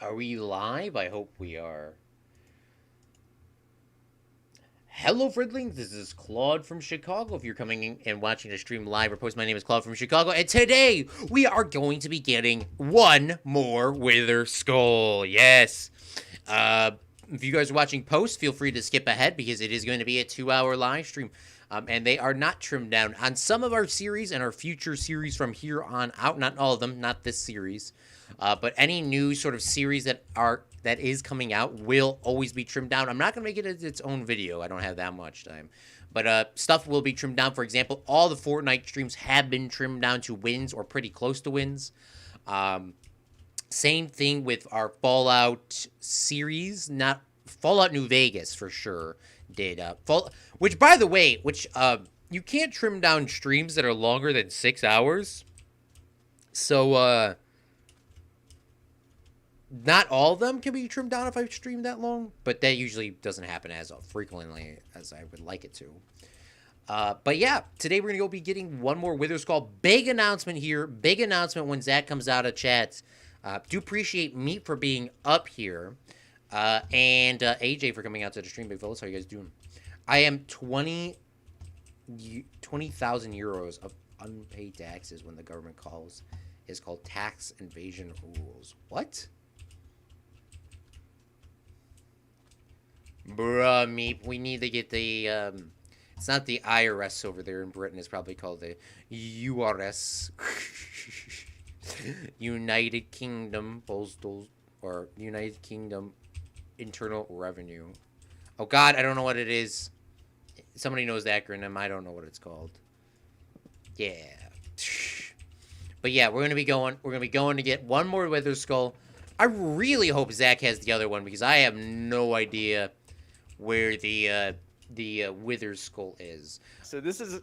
Are we live? I hope we are. Hello, Fridlings. This is Claude from Chicago. If you're coming in and watching the stream live or post, my name is Claude from Chicago, and today we are going to be getting one more Wither Skull. Yes. If you guys are watching post, feel free to skip ahead because it is going to be a 2-hour live stream. And they are not trimmed down on some of our series and our future series from here on out. Not all of them, not this series. But any new sort of series that is coming out will always be trimmed down. I'm not gonna make it its own video. I don't have that much time. But stuff will be trimmed down. For example, all the Fortnite streams have been trimmed down to wins or pretty close to wins. Same thing with our Fallout series. Not Fallout New Vegas for sure did. Which by the way, you can't trim down streams that are longer than 6 hours. So not all of them can be trimmed down if I stream that long, but that usually doesn't happen as frequently as I would like it to. But yeah, today we're going to be getting one more Wither Skull. Big announcement here. Big announcement when Zach comes out of chat. Do appreciate Meat for being up here. And AJ for coming out to the stream. Big fellas, how you guys doing? I am 20,000 euros of unpaid taxes when the government calls. Is called tax invasion rules. What? Bruh, Meep, we need to get the, it's not the IRS over there in Britain. It's probably called the URS. United Kingdom Postal, or United Kingdom Internal Revenue. Oh, God, I don't know what it is. Somebody knows the acronym. I don't know what it's called. Yeah. But yeah, we're gonna be going to get one more Wither Skull. I really hope Zach has the other one because I have no idea where the Wither Skull is. So this is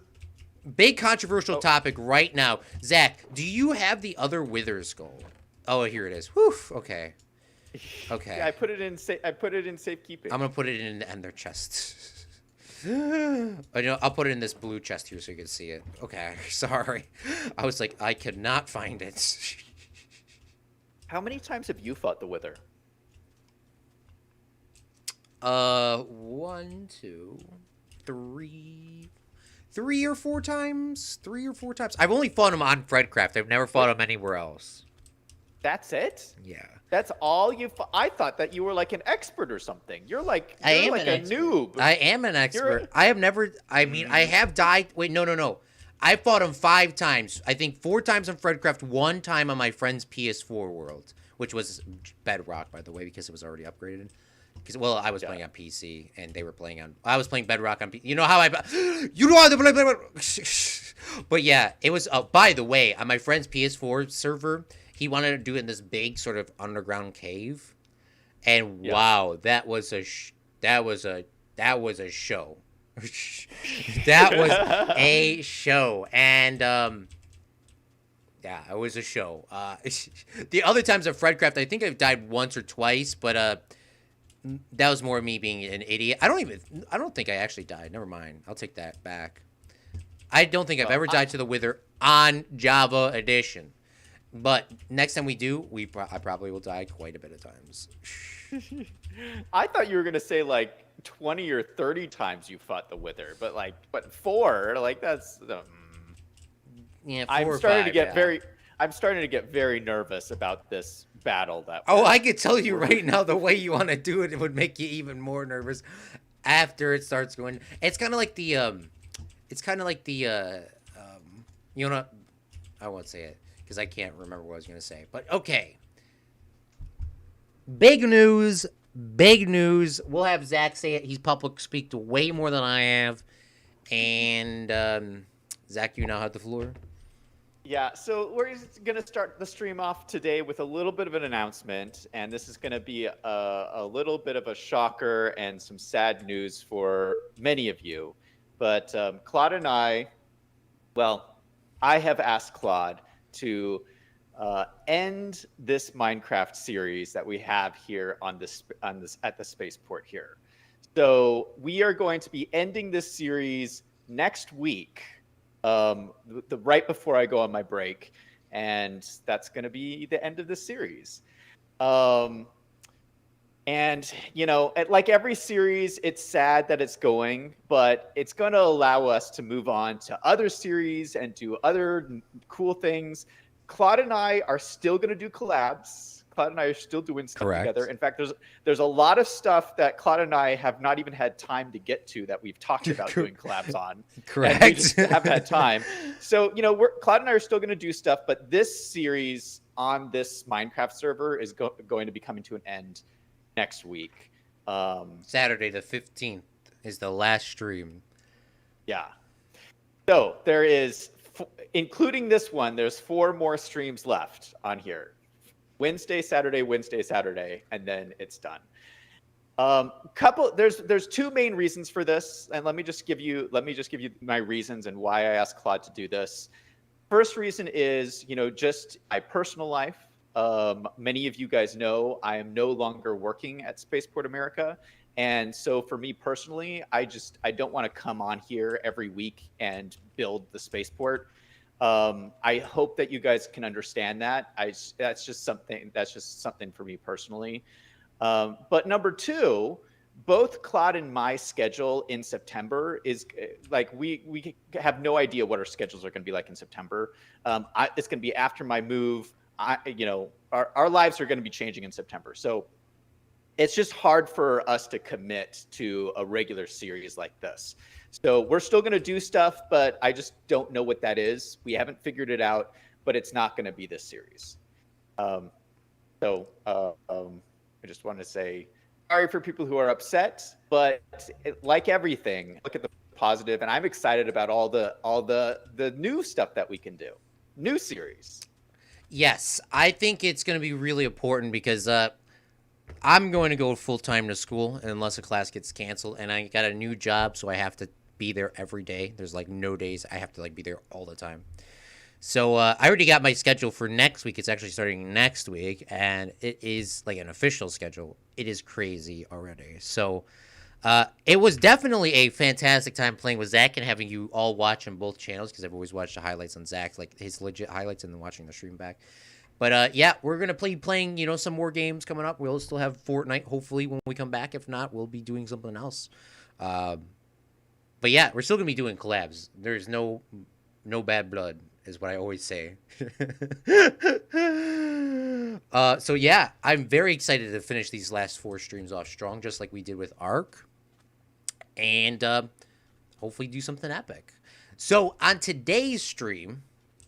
big controversial topic right now. Zach, do you have the other Wither Skull? Oh, here it is. Whew. Okay. Okay. Yeah, I put it in safekeeping. I'm gonna put it in the ender chest. I'll put it in this blue chest here so you can see it. Okay, sorry. I was like, I could not find it. How many times have you fought the Wither? 1, 2, 3, 3 or 4 times. 3 or 4 times. I've only fought him on SpaceCraft. I've never fought him anywhere else. That's it? Yeah. That's all you I thought that you were like an expert or something. You're like a noob. I am an expert. I have never, I mean, I have died. Wait, no. I fought him 5 times. I think 4 times on SpaceCraft, 1 time on my friend's PS4 world, which was Bedrock, by the way, because it was already upgraded. Because, well, I was playing on PC, and they were playing on, I was playing Bedrock on PC. You know how you know how to play Bedrock. But yeah, it was, by the way, on my friend's PS4 server, he wanted to do it in this big sort of underground cave, and wow, that was a show. That was a show, and yeah, it was a show. The other times at SpaceCraft, I think I've died once or twice, but that was more me being an idiot. I don't think I actually died. Never mind. I'll take that back. I don't think I've ever died to the Wither on Java Edition. But next time we do, I probably will die quite a bit of times. I thought you were going to say like 20 or 30 times you fought the Wither, but like, 4? Like that's... yeah, 4 I'm or starting 5, to get yeah. I'm starting to get very nervous about this battle. I could tell you right now, the way you want to do it, it would make you even more nervous after it starts going. It's kind of like the, you know, I won't say it because I can't remember what I was going to say. But okay. Big news. We'll have Zach say it. He's public speaked way more than I have. And Zach, you now have the floor. Yeah, so we're going to start the stream off today with a little bit of an announcement, and this is going to be a little bit of a shocker and some sad news for many of you. But Claude and I have asked Claude to end this Minecraft series that we have here on this at the spaceport here. So we are going to be ending this series next week. Right before I go on my break, and that's going to be the end of the series. Um, and, like every series, it's sad that it's going, but it's going to allow us to move on to other series and do other cool things. Claude and I are still going to do collabs. Claude and I are still doing stuff together. Correct. In fact, there's a lot of stuff that Claude and I have not even had time to get to that we've talked about doing collabs on. Correct. And we just haven't had time. So, Claude and I are still going to do stuff, but this series on this Minecraft server is going to be coming to an end next week. Saturday the 15th is the last stream. Yeah. So there is, including this one, there's 4 more streams left on here. Wednesday, Saturday, and then it's done. There's 2 main reasons for this, and let me just give you my reasons and why I asked Claude to do this. First reason is, just my personal life. Many of you guys know I am no longer working at Spaceport America. And so for me personally, I don't want to come on here every week and build the spaceport. I hope that you guys can understand that. That's just something for me personally. But number 2, both Claude and my schedule in September is like, we have no idea what our schedules are going to be like in September. It's going to be after my move. Our lives are going to be changing in September. So it's just hard for us to commit to a regular series like this. So we're still going to do stuff, but I just don't know what that is. We haven't figured it out, but it's not going to be this series. I just want to say sorry for people who are upset, but like everything, look at the positive, and I'm excited about all the new stuff that we can do. New series. Yes, I think it's going to be really important because I'm going to go full-time to school unless a class gets canceled, and I got a new job, so I have to be there every day. There's like no days I have to be there all the time. So I already got my schedule for next week. It's actually starting next week, and it is like an official schedule. It is crazy already. So it was definitely a fantastic time playing with Zach and having you all watch on both channels, because I've always watched the highlights on Zach, like his legit highlights, and then watching the stream back. But yeah, we're going to playing, some more games coming up. We'll still have Fortnite, hopefully, when we come back. If not, we'll be doing something else. But yeah, we're still going to be doing collabs. There's no bad blood, is what I always say. So yeah, I'm very excited to finish these last 4 streams off strong, just like we did with Ark. And hopefully do something epic. So on today's stream,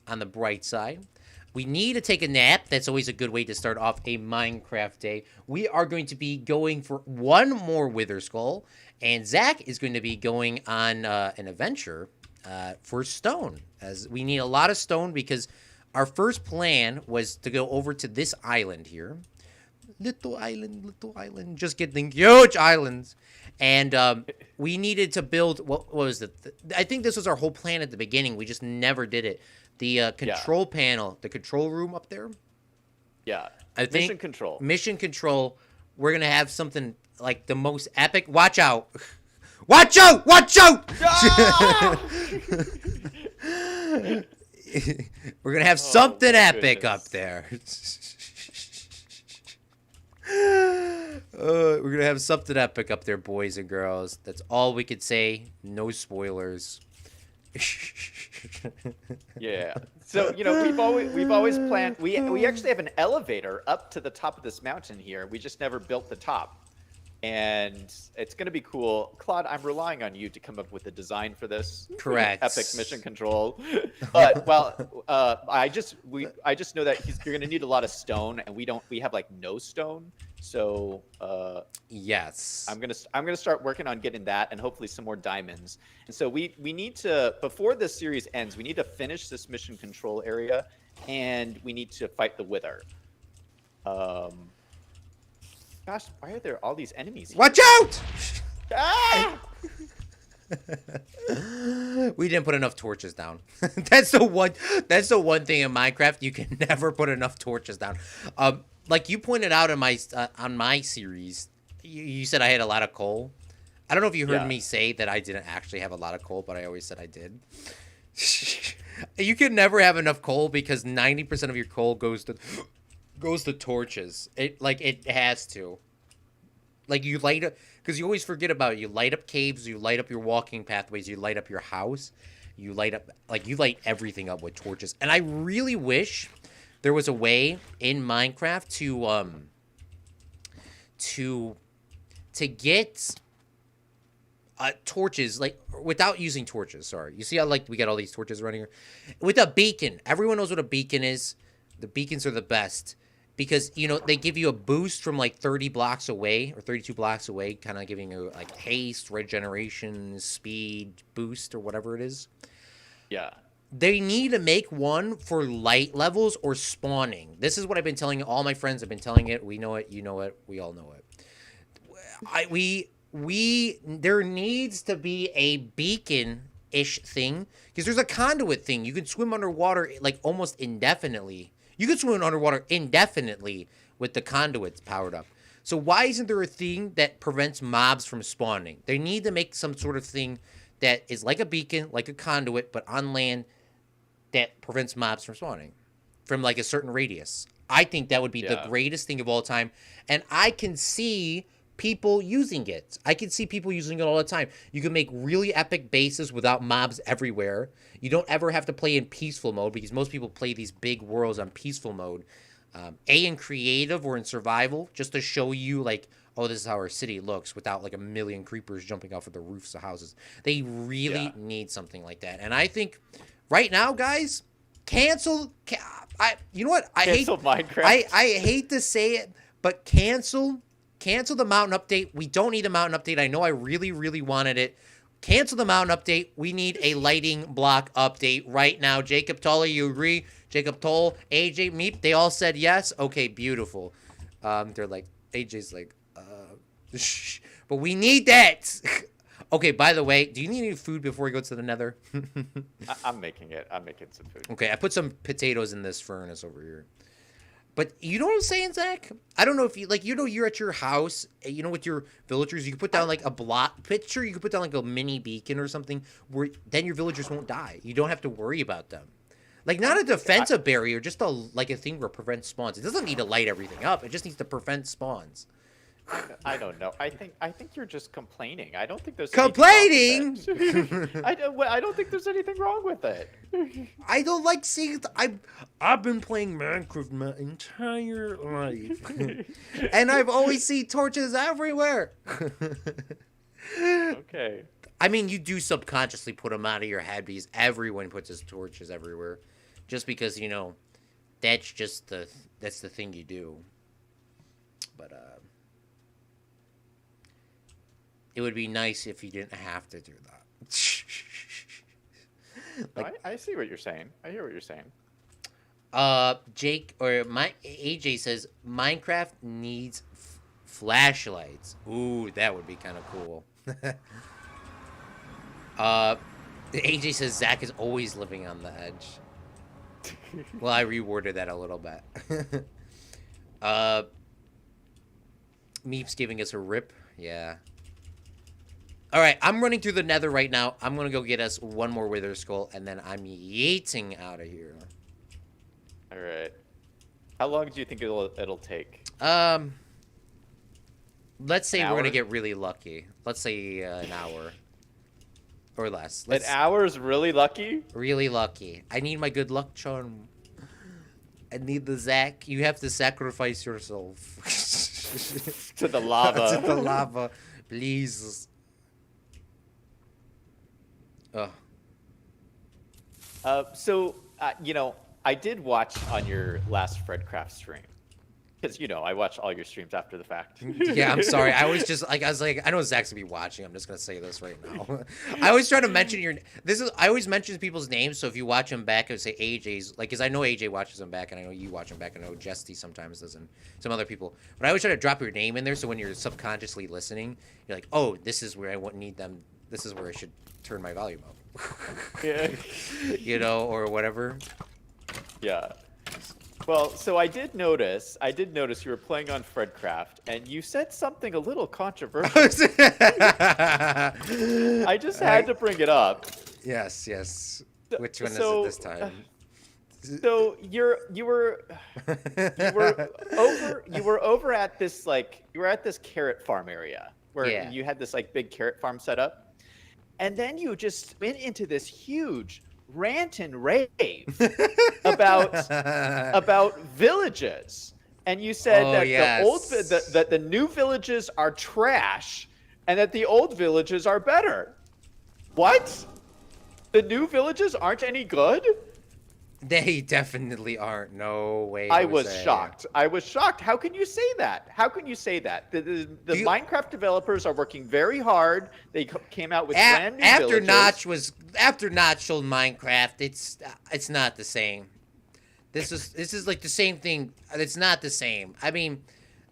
on the bright side, we need to take a nap. That's always a good way to start off a Minecraft day. We are going to be going for 1 more Wither Skull, and Zach is going to be going on an adventure for stone, as we need a lot of stone, because our first plan was to go over to this island here. Little island, just getting huge islands. And we needed to build, what was it? I think this was our whole plan at the beginning. We just never did it. The control panel, the control room up there. Yeah. I think Mission control. Mission control. We're going to have something like the most epic. Watch out. Watch out! Watch out! Ah! We're going to have something epic goodness. up there. We're going to have something epic up there, boys and girls. That's all we could say. No spoilers. Yeah. So, we've always planned, we actually have an elevator up to the top of this mountain here. We just never built the top. And it's going to be cool. Claude, I'm relying on you to come up with a design for this. Correct. Epic mission control. But I just know that you're going to need a lot of stone, and we have like no stone. So yes, I'm gonna start working on getting that, and hopefully some more diamonds. And so we need to, before this series ends, we need to finish this mission control area, and we need to fight the Wither. Gosh, why are there all these enemies here? Watch out! Ah! We didn't put enough torches down. That's the one thing in Minecraft, you can never put enough torches down. Like you pointed out in on my series, you said I had a lot of coal. I don't know if you heard me say that I didn't actually have a lot of coal, but I always said I did. You can never have enough coal because 90% of your coal goes to goes to torches. It has to. Like you light up, because you always forget about it. You light up caves, you light up your walking pathways, you light up your house, you light everything up with torches. And I really wish there was a way in Minecraft to get torches, like without using torches. Sorry, you see how like we got all these torches running here with a beacon. Everyone knows what a beacon is. The beacons are the best. Because, you know, they give you a boost from, like, 30 blocks away, or 32 blocks away, kind of giving you, like, haste, regeneration, speed, boost, or whatever it is. Yeah. They need to make one for light levels or spawning. This is what I've been telling all my friends. I've been telling it. We know it. You know it. We all know it. There needs to be a beacon-ish thing. Because there's a conduit thing. You can swim underwater, like, almost indefinitely. You can swim underwater indefinitely with the conduits powered up. So why isn't there a thing that prevents mobs from spawning? They need to make some sort of thing that is like a beacon, like a conduit, but on land that prevents mobs from spawning from like a certain radius. I think that would be the greatest thing of all time. And I can see people using it. I can see people using it all the time. You can make really epic bases without mobs everywhere. You don't ever have to play in peaceful mode because most people play these big worlds on peaceful mode. In creative or in survival, just to show you like, oh, this is how our city looks without like a million creepers jumping off of the roofs of houses. They really need something like that. And I think right now, guys, you know what? Cancel Minecraft. I hate to say it, but cancel the mountain update. We don't need a mountain update. I know I really, really wanted it. Cancel the mountain update. We need a lighting block update right now. Jacob Toller, you agree? Jacob Toll, AJ, Meep, they all said yes. Okay, beautiful. They're like, AJ's like, but we need that. Okay, by the way, do you need any food before we go to the nether? I'm making it. I'm making some food. Okay, I put some potatoes in this furnace over here. But you know what I'm saying, Zach? I don't know if you, like, you know, you're at your house, you know, with your villagers, you can put down, like, a block picture. You can put down, like, a mini beacon or something where then your villagers won't die. You don't have to worry about them. Like, not a defensive barrier, just a thing where it prevents spawns. It doesn't need to light everything up. It just needs to prevent spawns. I don't know. I think you're just complaining. I don't think there's complaining. I don't think there's anything wrong with it. I don't like seeing. I've been playing Minecraft my entire life, and I've always seen torches everywhere. Okay. I mean, you do subconsciously put them out of your head because everyone puts his torches everywhere, just because you know that's the thing you do. But it would be nice if you didn't have to do that. Like, I see what you're saying. I hear what you're saying. Jake or AJ says Minecraft needs flashlights. Ooh, that would be kind of cool. AJ says Zach is always living on the edge. Well, I reworded that a little bit. Meep's giving us a rip. Yeah. All right, I'm running through the nether right now. I'm going to go get us one more wither skull, and then I'm yeeting out of here. All right. How long do you think it'll take? Let's say we're going to get really lucky. Let's say an hour or less. An hour is really lucky? Really lucky. I need my good luck charm. I need the Zach. You have to sacrifice yourself. To the lava. To the lava. Please. You know, I did watch on your last FredCraft stream. Because, you know, I watch all your streams after the fact. Yeah, I'm sorry. I was like, I know Zach's gonna be watching. I'm just gonna say this right now. I always try to mention I always mention people's names, so if you watch them back, I would say AJ's, like, because I know AJ watches them back, and I know you watch them back, and I know Jesty sometimes does, and some other people. But I always try to drop your name in there, so when you're subconsciously listening, you're like, oh, this is where I wouldn't need them. This is where I should turn my volume up. Yeah. You know, or whatever. Yeah. Well, so I did notice you were playing on FredCraft, and you said something a little controversial. I just had to bring it up. Yes. Which one is it this time? So you were over at this carrot farm area where Yeah. you had this like big carrot farm set up, and then you just went into this huge rant and rave about villages, and you said Oh that yes. that the new villages are trash and that the old villages are better. What? The new villages aren't any good? They definitely aren't. No way. I was Jose. shocked. I was shocked. How can you say that? How can you say that? The Minecraft developers are working very hard. They came out with brand new villages. After Notch sold Minecraft. It's not the same. This is like the same thing. It's not the same. I mean,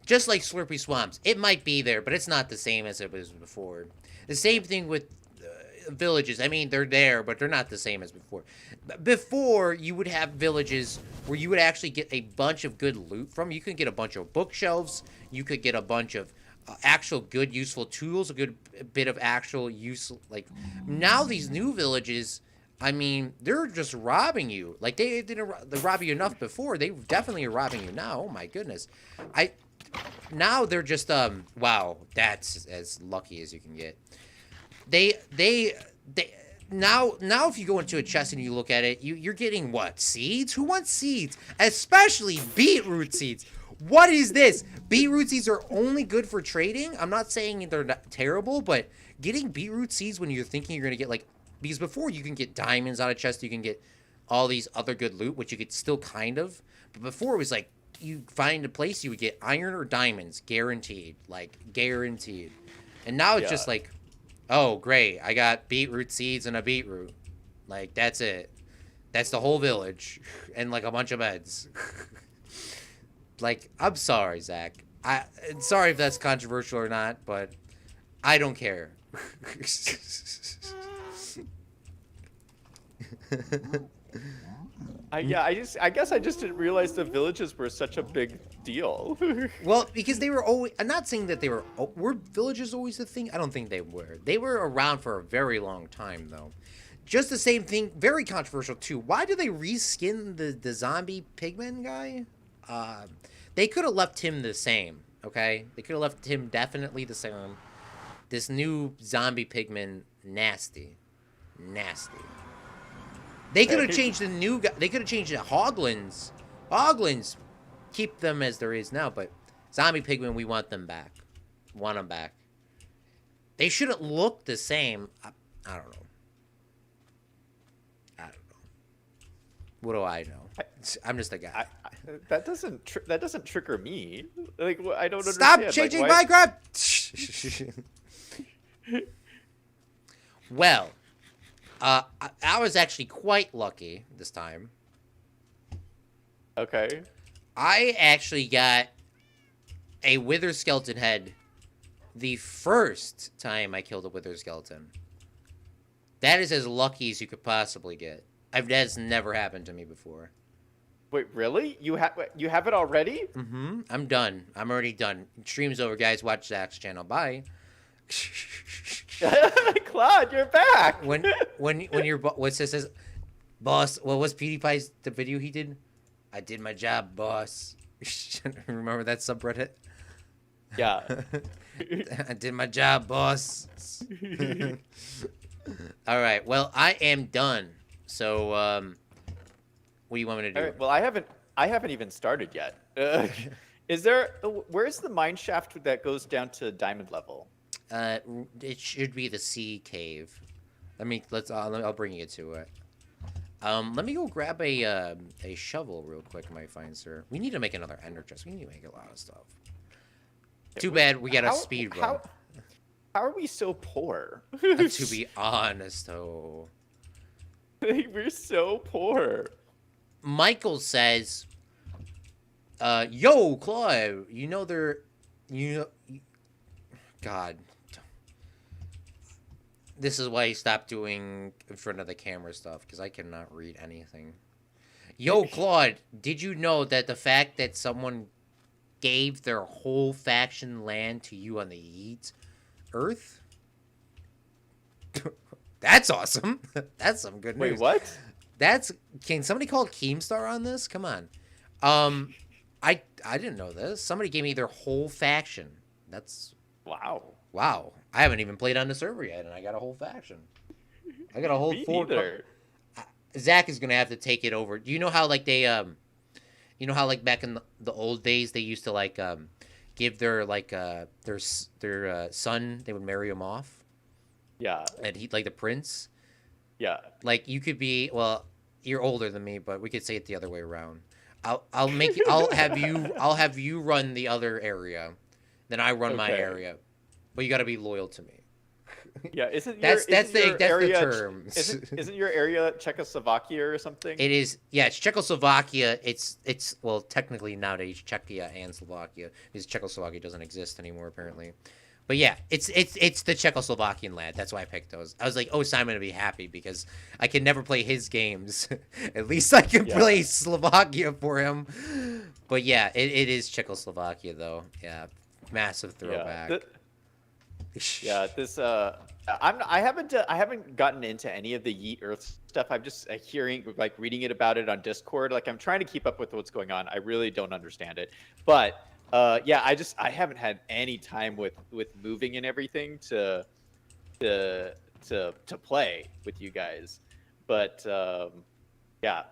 just like Slurpy Swamps, it might be there, but it's not the same as it was before. The same thing with villages. I mean, they're there, but they're not the same as before. Before, you would have villages where you would actually get a bunch of good loot from. You could get a bunch of bookshelves. You could get a bunch of actual good, useful tools, a good bit of actual use. Like, now these new villages, I mean, they're just robbing you. Like, they didn't rob you enough before. They definitely are robbing you now. Oh, my goodness. Now they're just, wow, that's as lucky as you can get. Now if you go into a chest and you look at it, you're getting what? Seeds? Who wants seeds? Especially beetroot seeds. What is this? Beetroot seeds are only good for trading. I'm not saying they're not terrible, but getting beetroot seeds when you're thinking you're going to get like, because before you can get diamonds out of chest, you can get all these other good loot, which you could still kind of, but before it was like, you find a place, you would get iron or diamonds, guaranteed, like guaranteed. And now it's just like, oh, great, I got beetroot seeds and a beetroot. Like, that's it. That's the whole village. And, like, a bunch of beds. Like, I'm sorry, Zach. Sorry if that's controversial or not, but I don't care. I guess I just didn't realize the villages were such a big deal. Well, because they were always... I'm not saying that they were... Were villages always a thing? I don't think they were. They were around for a very long time, though. Just the same thing. Very controversial, too. Why did they reskin the zombie pigman guy? They could have left him the same, okay? They could have left him definitely the same. This new zombie pigman, nasty. Nasty. They could have changed the new guy. They could have changed the Hoglins. Hoglins, keep them as there is now, but zombie pigmen, we want them back. Want them back. They shouldn't look the same. I don't know. I don't know. What do I know? I'm just a guy. That doesn't trigger me. Like, I don't Stop understand. changing Minecraft. Well, I was actually quite lucky this time. Okay. I actually got a wither skeleton head the first time I killed a wither skeleton. That is as lucky as you could possibly get. That's never happened to me before. Wait, really? You have it already? Mm-hmm. I'm done. I'm already done. Stream's over, guys. Watch Zach's channel. Bye. Claude, you're back. When you're what's this says, boss? What was PewDiePie's the video he did? I did my job, boss. Remember that subreddit? Yeah. I did my job, boss. All right. Well, I am done. So, what do you want me to do? All right, well, I haven't even started yet. Where's the mine shaft that goes down to diamond level? It should be the sea cave. I'll bring you to it. Let me go grab a shovel real quick, my fine sir. We need to make another ender chest. We need to make a lot of stuff. Too bad we got a speed run. How are we so poor? To be honest, though. We're so poor. Michael says, yo, Claude, God. This is why he stopped doing in front of the camera stuff, because I cannot read anything. Yo, Claude, did you know that the fact that someone gave their whole faction land to you on the Yeet Earth? That's awesome. That's some good news. Wait, what? That's can somebody call Keemstar on this? Come on. Um, I didn't know this. Somebody gave me their whole faction. That's Wow. wow. I haven't even played on the server yet, and I got a whole faction. I got a whole Me four. neither. Zach is gonna have to take it over. Do you know how like they you know how like back in the old days they used to like give their like their son, they would marry him off, Yeah. and he like the prince. Yeah. Like you could be, well, you're older than me, but we could say it the other way around. I'll make you I'll have you run the other area, then I run my Okay. area, but you got to be loyal to me. Yeah. Isn't your That's isn't your the area term. isn't your area Czechoslovakia or something? It is, yeah. It's Czechoslovakia. It's well, technically nowadays Czechia and Slovakia, because Czechoslovakia doesn't exist anymore apparently. But yeah, it's the Czechoslovakian lad. That's why I picked those. I was like, oh, Simon would be happy because I can never play his games. At least I can play Slovakia for him. But yeah, it is Czechoslovakia though. Yeah, massive throwback. Yeah, this I haven't gotten into any of the Yeet Earth stuff. I'm just hearing, like, reading it about it on Discord. Like, I'm trying to keep up with what's going on. I really don't understand it, but yeah, I haven't had any time with moving and everything to play with you guys. But yeah,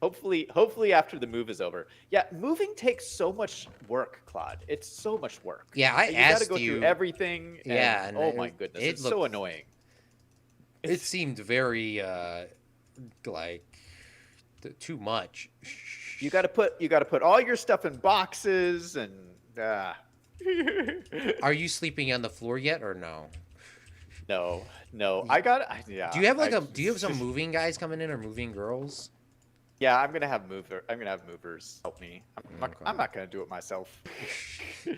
hopefully after the move is over. Yeah, moving takes so much work, Claude. It's so much work. Yeah, I you asked gotta go you through everything. And, yeah, and oh my goodness, it's so annoying. It seemed very like too much. You gotta put all your stuff in boxes and. Are you sleeping on the floor yet or no? No. Yeah. Do you have like do you have some moving guys coming in or moving girls? Yeah, I'm gonna have movers help me. I'm not gonna do it myself.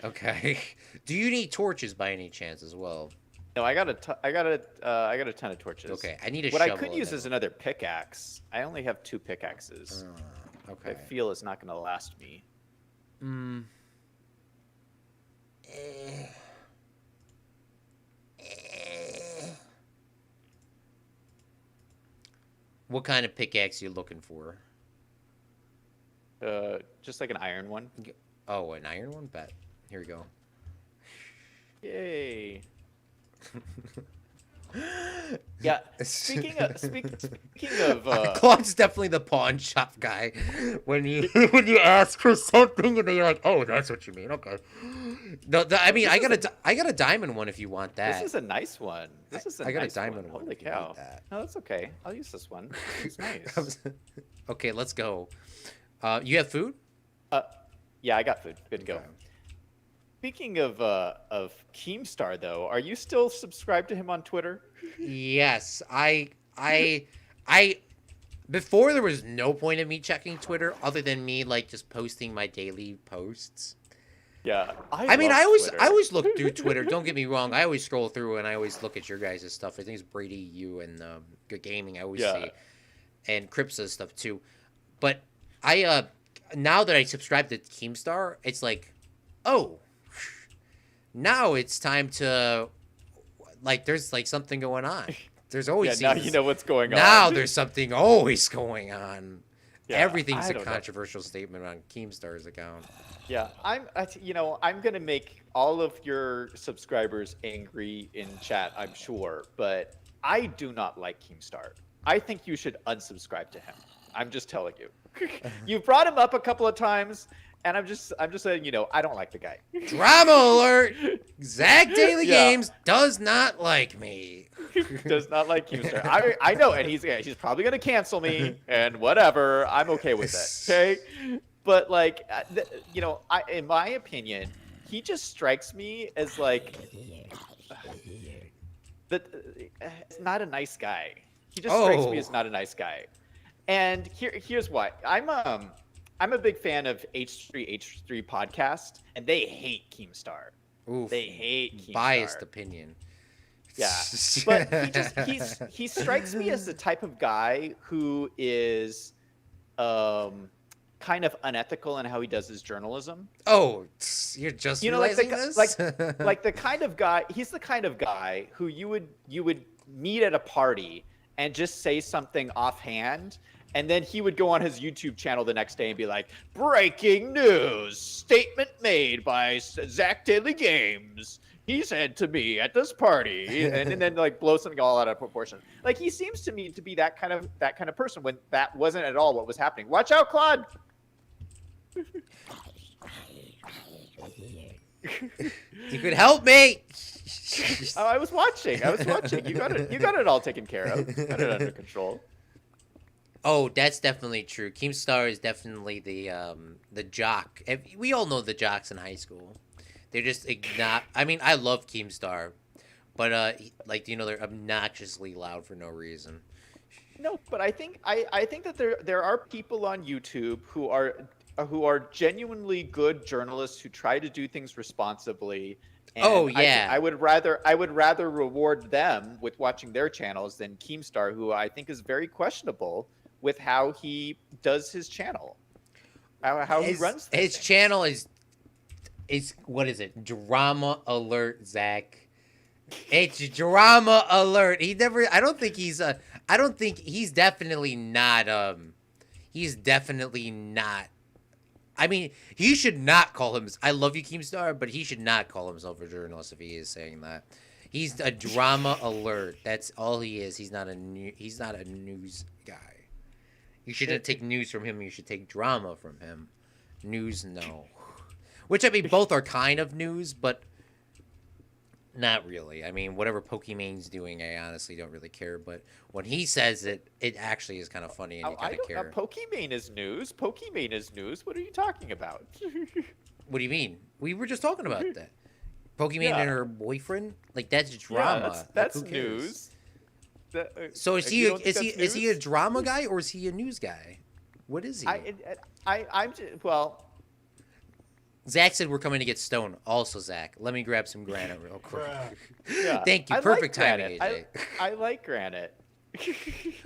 Okay. Do you need torches by any chance as well? No, I got a ton of torches. Okay, I need a What I shovel could use is another pickaxe. I only have 2 pickaxes. Okay. I feel it's not gonna last me. What kind of pickaxe are you looking for? Just like an iron one. Oh, an iron one? Bet. Here we go. Yay. Yeah. Speaking of Claude's definitely the pawn shop guy. When you ask for something and they're like, "Oh, that's what you mean." Okay. No, I mean, I got a diamond one if you want that. This is a nice one. I got a diamond one. Holy cow! No, that's okay. I'll use this one. It's nice. Okay, let's go. You have food? Yeah, I got food. Good to go. Speaking of Keemstar, though, are you still subscribed to him on Twitter? Yes, I before there was no point of me checking Twitter other than me like just posting my daily posts. Yeah, I mean, I always look through Twitter. Don't get me wrong. I always scroll through and I always look at your guys' stuff. I think it's Brady, you, and Good Gaming. I always see, and Cripsa's stuff too. But I now that I subscribe to Keemstar, it's like, oh, now it's time to like. There's like something going on. There's always now you know what's going on. Now there's something always going on. Yeah, everything's a controversial statement on Keemstar's account. Yeah, I'm gonna make all of your subscribers angry in chat, I'm sure, but I do not like Keemstar. I think you should unsubscribe to him. I'm just telling you. You brought him up a couple of times, and I'm just saying, I don't like the guy. Drama alert! Zach Daily Games does not like me. Does not like Keemstar. I know, and he's probably gonna cancel me, and whatever. I'm okay with it. Okay. But like, in my opinion, he just strikes me as like not a nice guy. He just strikes me as not a nice guy. And here's why. I'm a big fan of H3 podcast, and they hate Keemstar. Oof, they hate Keemstar. Biased opinion. Yeah, but he strikes me as the type of guy who is kind of unethical in how he does his journalism. Oh, you're just realizing like this? like the kind of guy. He's the kind of guy who you would meet at a party and just say something offhand, And then he would go on his YouTube channel the next day and be like, breaking news, statement made by Zach Daily Games. He said to me at this party, and then like blow something all out of proportion. Like he seems to me to be that kind of person when that wasn't at all what was happening. Watch out, Claude. You could help me. I was watching. You got it all taken care of. You got it under control. Oh, that's definitely true. Keemstar is definitely the jock. We all know the jocks in high school. They're just not. I mean, I love Keemstar, but they're obnoxiously loud for no reason. No, but I think that there are people on YouTube who are genuinely good journalists who try to do things responsibly. And oh yeah, I would rather reward them with watching their channels than Keemstar, who I think is very questionable with how he does his channel, how he runs his channel is what is it? Drama alert, Zach. It's drama alert. He never. I don't think he's definitely not. He's definitely not. I mean, he should not call him. I love you, Keemstar, but he should not call himself a journalist if he is saying that. He's a drama alert. That's all he is. He's not a news guy. You shouldn't take news from him. You should take drama from him. News, no. Which, I mean, both are kind of news, but not really. I mean, whatever Pokemon's doing, I honestly don't really care. But when he says it, it actually is kind of funny, and you kind of care. Pokemon is news. Pokemon is news. What are you talking about? What do you mean? We were just talking about that. Pokemon and her boyfriend? Like, that's drama. Yeah, that's news. So is he a drama guy or is he a news guy? What is he? Well, Zach said we're coming to get stoned. Also, Zach, let me grab some granite real quick. Yeah. Thank you. Perfect timing, AJ. I like granite.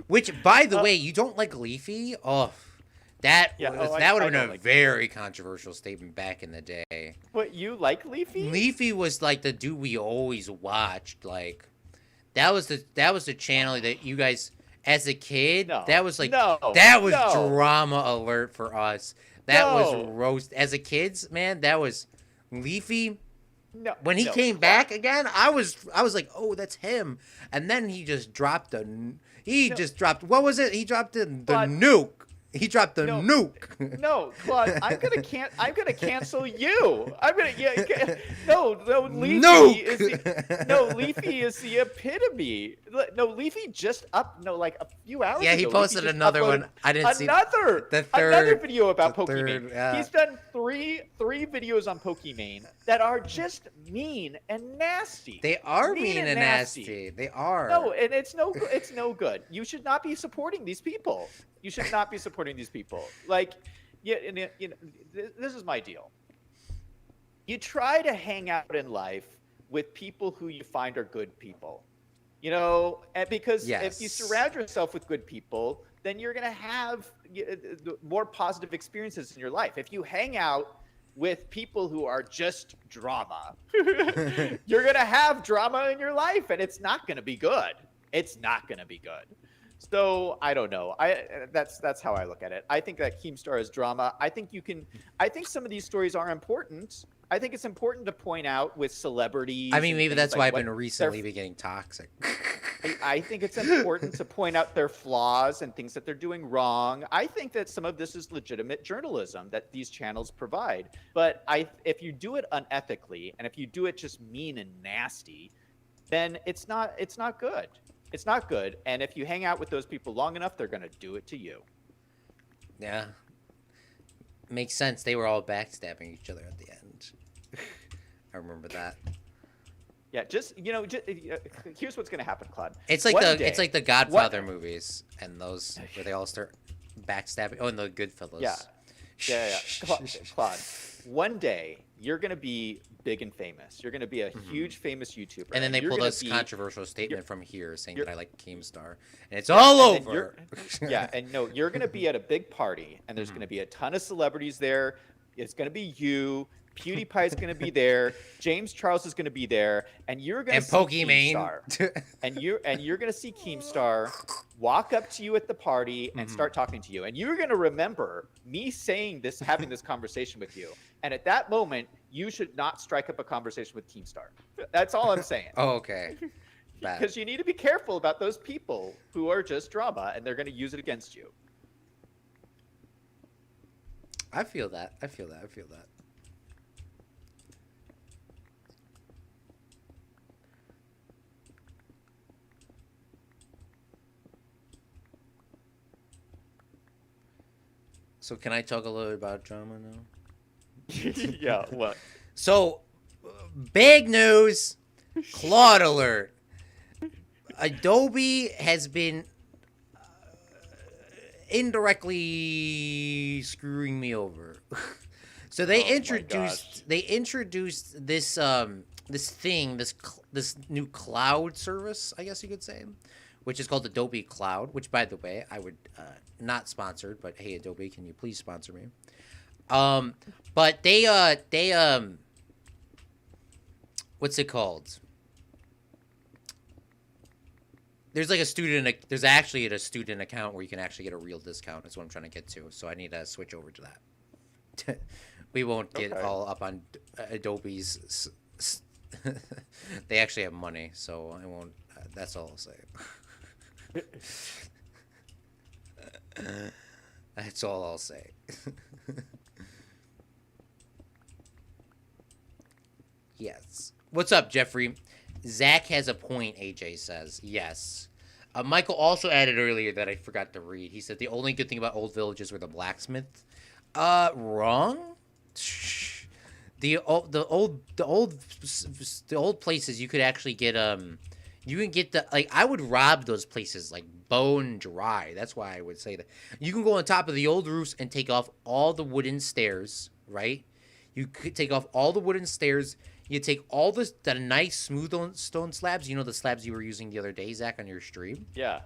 Which, by the way, you don't like Leafy? Oh, that would have been a very controversial statement back in the day. What, you like Leafy? Leafy was like the dude we always watched. Like, that was the channel that you guys, as a kid, that was drama alert for us. That was roast. As a kids, man, that was Leafy. No. When he came back again, I was like, oh, that's him. And then he just dropped what was it? He dropped the nuke. He dropped the nuke. No, Claude, I'm gonna cancel you. Leafy is the epitome. No, Leafy just like a few hours ago. Yeah, he posted another one. I didn't see another video about Pokemon. He's done three videos on Pokemon that are just mean and nasty. They are mean and nasty. They are. No, and it's no good. You should not be supporting these people. You should not be supporting these people. Like, this is my deal. You try to hang out in life with people who you find are good people. And because if you surround yourself with good people, then you're going to have more positive experiences in your life. If you hang out with people who are just drama, you're going to have drama in your life, and it's not going to be good. It's not going to be good. So I don't know. That's how I look at it. I think that Keemstar is drama. I think some of these stories are important. I think it's important to point out with celebrities. I mean, maybe that's why I've been recently getting toxic. I think it's important to point out their flaws and things that they're doing wrong. I think that some of this is legitimate journalism that these channels provide. But if you do it unethically and if you do it just mean and nasty, then it's not good. It's not good. And if you hang out with those people long enough, they're going to do it to you. Yeah. Makes sense. They were all backstabbing each other at the end. I remember that. Yeah, here's what's going to happen, Claude. It's like the Godfather movies and those where they all start backstabbing. Oh, and the Goodfellas. Yeah. Claude, one day you're going to be big and famous. You're going to be a huge famous YouTuber. And then they pull this controversial statement from here saying that I like Keemstar. And it's all over. You're going to be at a big party, and there's going to be a ton of celebrities there. It's going to be you. PewDiePie's going to be there. James Charles is going to be there, and you're going to see Pokimane. Keemstar. and you're going to see Keemstar walk up to you at the party and start talking to you. And you're going to remember me saying this, having this conversation with you. And at that moment, you should not strike up a conversation with Keemstar. That's all I'm saying. Oh, okay. Because you need to be careful about those people who are just drama, and they're going to use it against you. I feel that. So can I talk a little bit about drama now? Yeah, what? So, big news, Claude alert. Adobe has been indirectly screwing me over. So they introduced this this new cloud service, I guess you could say, which is called Adobe Cloud, which, by the way, I would not sponsored, but hey, Adobe, can you please sponsor me? But they what's it called? There's like there's actually a student account where you can actually get a real discount. That's what I'm trying to get to. So I need to switch over to that. We won't get all up on Adobe's. They actually have money, so I won't. That's all I'll say. That's all I'll say. Yes. What's up, Jeffrey? Zach has a point, AJ says. Yes. Michael also added earlier that I forgot to read. He said the only good thing about old villages were the blacksmith. Wrong? The old places you could actually get you can get I would rob those places like bone dry. That's why I would say that. You can go on top of the old roofs and take off all the wooden stairs, right? You could take off all the wooden stairs. You take all the nice smooth stone slabs. You know the slabs you were using the other day, Zach, on your stream? Yeah.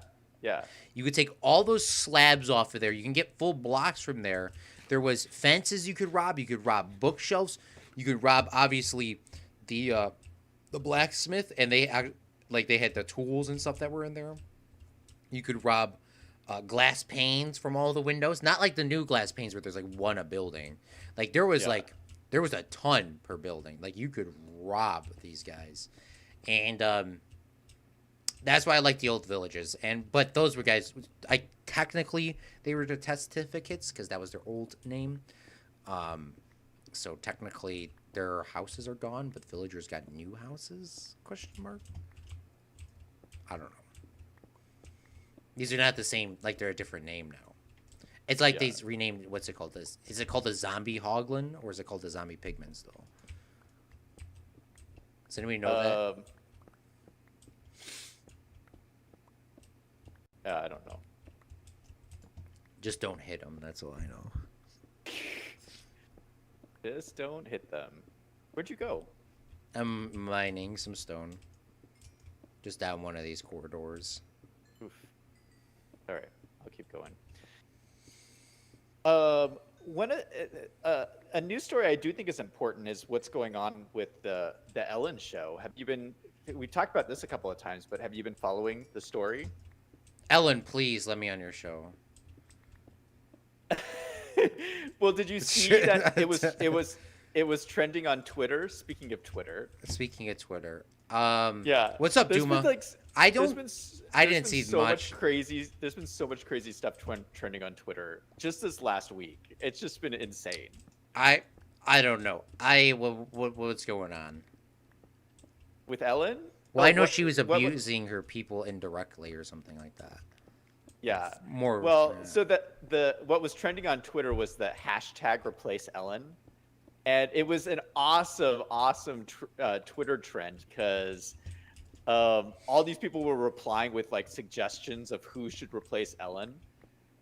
You could take all those slabs off of there. You can get full blocks from there. There was fences you could rob. You could rob bookshelves. You could rob, obviously, the blacksmith. And they had the tools and stuff that were in there. You could rob glass panes from all the windows. Not like the new glass panes where there's like one a building. Like there was there was a ton per building. Like you could rob these guys. And that's why I like the old villages. But those were guys, technically they were the testificates because that was their old name. So technically their houses are gone, but villagers got new houses? Question mark. I don't know. These are not the same. Like they're a different name now. It's like they renamed. What's it called? Is it called the Zombie Hoglin or is it called the Zombie Pigmen still? Does anybody know that? I don't know. Just don't hit them. That's all I know. Just don't hit them. Where'd you go? I'm mining some stone. Just down one of these corridors. Oof. All right, I'll keep going. A news story I do think is important is what's going on with the Ellen show. Have you been? We talked about this a couple of times, but have you been following the story? Ellen, please let me on your show. Well, did you see that it was trending on Twitter? Speaking of Twitter. Yeah. What's up, Duma? I didn't see much. There's been so much crazy stuff trending on Twitter just this last week. It's just been insane. I don't know. What's going on with Ellen? Well, I know she was abusing her people indirectly or something like that. Yeah. More. Well, so what was trending on Twitter was the hashtag replace Ellen. And it was an awesome Twitter trend because all these people were replying with like suggestions of who should replace Ellen,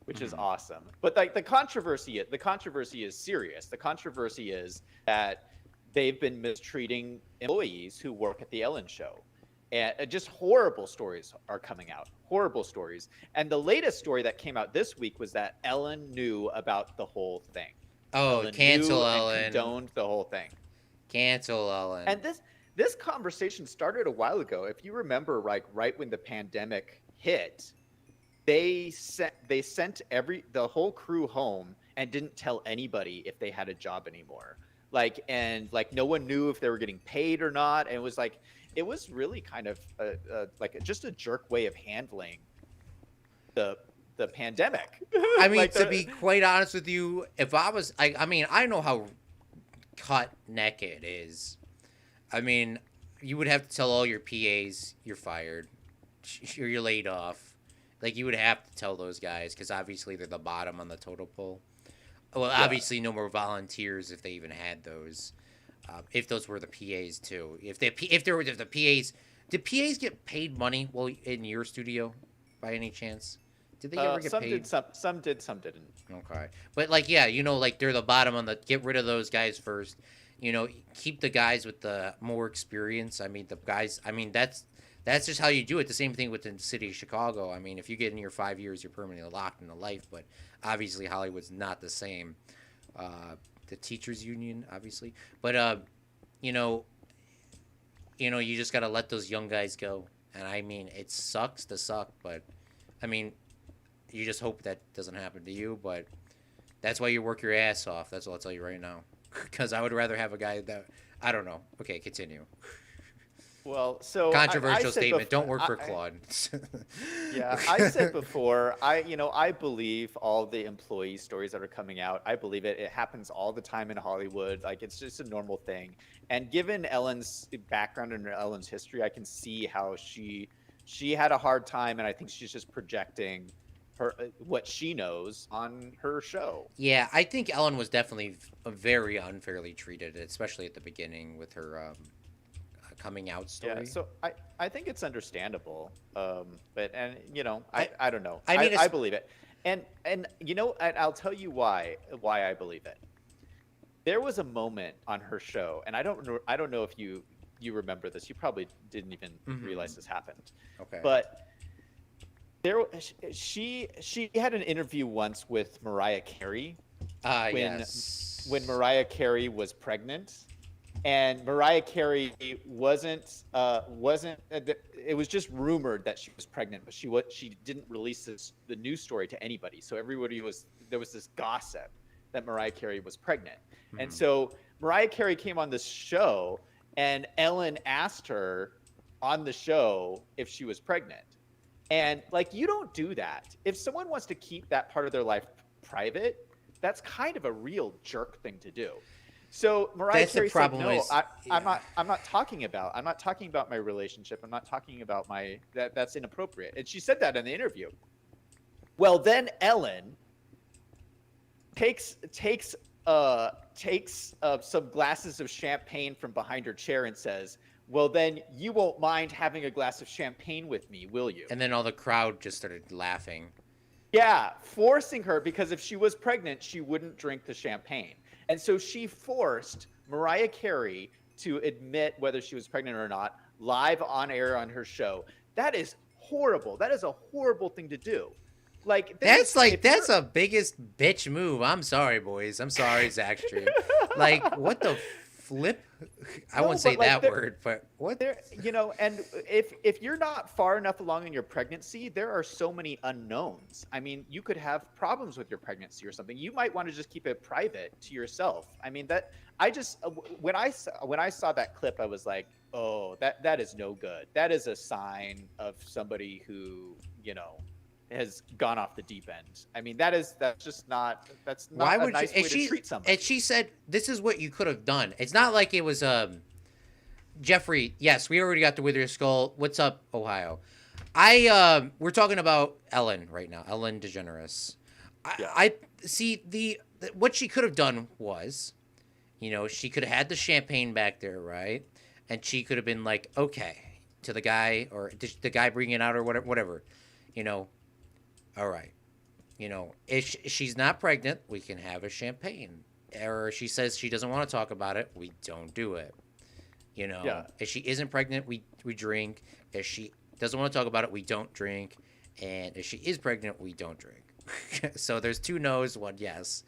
which is awesome. But like the controversy is serious. The controversy is that they've been mistreating employees who work at the Ellen show. And just horrible stories are coming out. Horrible stories. And the latest story that came out this week was that Ellen knew about the whole thing. Oh, Ellen knew cancel and Ellen. condoned the whole thing. Cancel Ellen. And this conversation started a while ago. If you remember, like right when the pandemic hit, they sent the whole crew home and didn't tell anybody if they had a job anymore. Like no one knew if they were getting paid or not. And it was really kind of just a jerk way of handling the the pandemic. I mean, like to the be quite honest with you, if I was, I mean, I know how cut neck it is. I mean, you would have to tell all your PAs you're fired, or you're laid off. Like, you would have to tell those guys because obviously they're the bottom on the totem pole. Well, Yeah. obviously, no more volunteers if they even had those. If those were the PAs too. If the PAs, did PAs get paid money while in your studio, by any chance? Did they ever get Some paid? did, some did, some didn't. Okay. But like yeah, like they're the bottom on the get rid of those guys first. Keep the guys with the more experience. I mean the guys I mean that's just how you do it. The same thing with the city of Chicago. I mean, if you get in your 5 years, you're permanently locked into life, but obviously Hollywood's not the same. The teachers union, obviously. But you know, you just gotta let those young guys go. And I mean, it sucks to suck, but I mean, you just hope that doesn't happen to you, but that's why you work your ass off. That's all I'll tell you right now. Because I would rather have a guy that I don't know. Okay, continue. Well, so I Controversial said statement. Don't work for I, Claude. yeah, I said before, I believe all the employee stories that are coming out. I believe it. It happens all the time in Hollywood. Like it's just a normal thing. And given Ellen's background and Ellen's history, I can see how she had a hard time, and I think she's just projecting her what she knows on her show. Yeah, I think Ellen was definitely very unfairly treated, especially at the beginning with her coming out Yeah, story. so I think it's understandable. But and I I don't know. I mean, I it's believe it. And I'll tell you why I believe it. There was a moment on her show, and I don't know if you remember this. You probably didn't even realize mhm. this happened. Okay. But there she had an interview once with Mariah Carey when Yes. Mariah Carey was pregnant, and Mariah Carey wasn't it was just rumored that she was pregnant, but she didn't release the news story to anybody. So there was this gossip that Mariah Carey was pregnant. And Mhm. so Mariah Carey came on this show, and Ellen asked her on the show if she was pregnant. And like, you don't do that. If someone wants to keep that part of their life private, that's kind of a real jerk thing to do. So Mariah That's the Carey said, problem "No, is yeah. I'm not talking about my relationship. I'm not talking about that's inappropriate." And she said that in the interview. Well, then Ellen takes some glasses of champagne from behind her chair and says, "Well, then you won't mind having a glass of champagne with me, will you?" And then all the crowd just started laughing. Yeah, forcing her, because if she was pregnant, she wouldn't drink the champagne. And so she forced Mariah Carey to admit whether she was pregnant or not live on air on her show. That is horrible. That is a horrible thing to do. Like, That's like if that's you're a biggest bitch move. I'm sorry, boys. I'm sorry, Zach Stream. Like, what the flip? I no, won't say but like that word, but what? there, and if you're not far enough along in your pregnancy, there are so many unknowns. I mean, you could have problems with your pregnancy or something. You might want to just keep it private to yourself. I mean, that I just when I saw that clip, I was like, oh, that is no good. That is a sign of somebody who has gone off the deep end. I mean, that's Why not a would you? nice way to treat And somebody. she said, "This is what you could have done." It's not like it was Jeffrey. Yes, we already got the Wither Skull. What's up, Ohio? We're talking about Ellen right now. Ellen DeGeneres. Yeah. I see what she could have done was, she could have had the champagne back there, right? And she could have been like, okay, to the guy or the guy bringing it out or whatever, you know. All right, if she's not pregnant, we can have a champagne. Or she says she doesn't want to talk about it, we don't do it. Yeah. If she isn't pregnant, we drink. If she doesn't want to talk about it, we don't drink. And if she is pregnant, we don't drink. So there's two no's, one yes.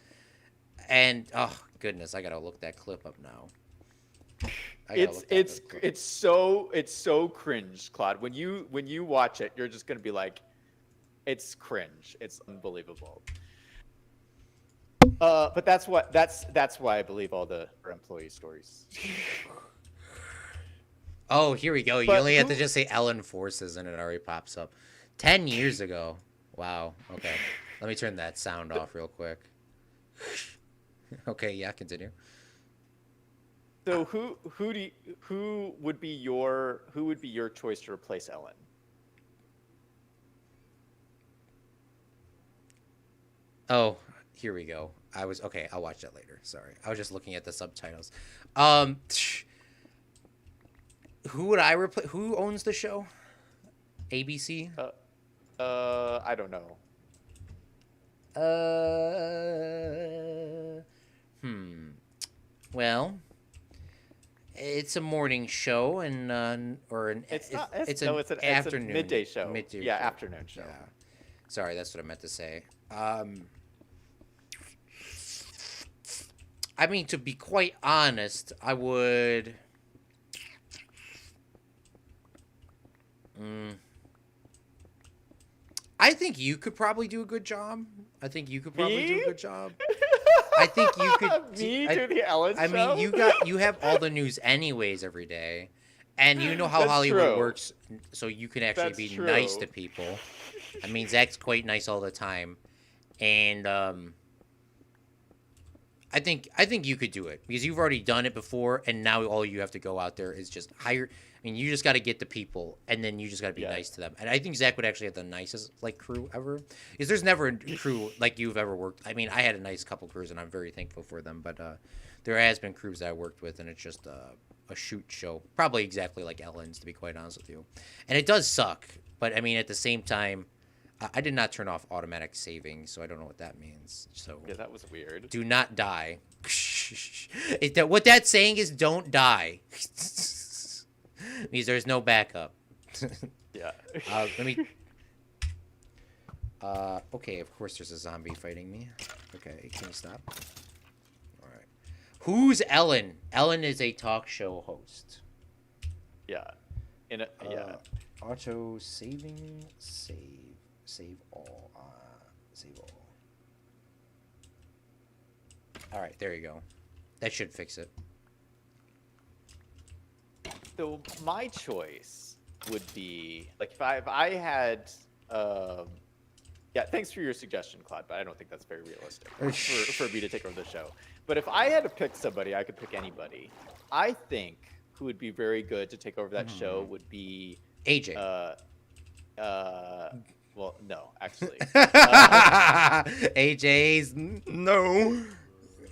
And oh goodness, I gotta look that clip up now. I gotta It's look that it's clip. it's so cringe, Claude. When you watch it, you're just gonna be like, it's cringe. It's unbelievable. But that's why I believe all the employee stories. Oh, here we go. You But only have to who just say Ellen Forces and it already pops up. 10 years ago. Wow. Okay. Let me turn that sound off real quick. Okay, yeah, continue. so who would be your choice to replace Ellen? Oh, here we go. I was okay, I'll watch that later. Sorry. I was just looking at the subtitles. Um who would I replace? Who owns the show? ABC? Uh, I don't know. Uh hmm. Well, it's a morning show and or an It's not. it's No, an it's a afternoon midday show. midday Yeah, show. afternoon show. Yeah. Sorry, that's what I meant to say. I mean, to be quite honest, I would. Mm, I think you could probably do a good job. I think you could probably do a Me? good job. I think you could. Me I, to the Ellen I show? mean, you have all the news anyways every day, and you know how That's Hollywood true. works, so you can actually That's be nice true. to people. I mean, Zach's quite nice all the time, and I think you could do it because you've already done it before, and now all you have to go out there is just hire. I mean, you just got to get the people, and then you just got to be Yeah. nice to them. And I think Zach would actually have the nicest like crew ever, because there's never a crew like you've ever worked. I mean, I had a nice couple crews, and I'm very thankful for them. But there has been crews that I worked with, and it's just a shoot show, probably exactly like Ellen's, to be quite honest with you. And it does suck, but I mean, at the same time, I did not turn off automatic saving, so I don't know what that means. So Yeah, that was weird. do not die. What that's saying is don't die. Means there's no backup. Yeah. Let me. Okay, of course there's a zombie fighting me. Okay, can you stop? All right. Who's Ellen? Ellen is a talk show host. Yeah. Yeah. Auto saving, save all, save all. All right, there you go. That should fix it. So my choice would be like if I had yeah, thanks for your suggestion, Claude, but I don't think that's very realistic for me to take over the show. But if I had to pick somebody, I could pick anybody. I think who would be very good to take over that show would be AJ. well, no, actually. AJ's no.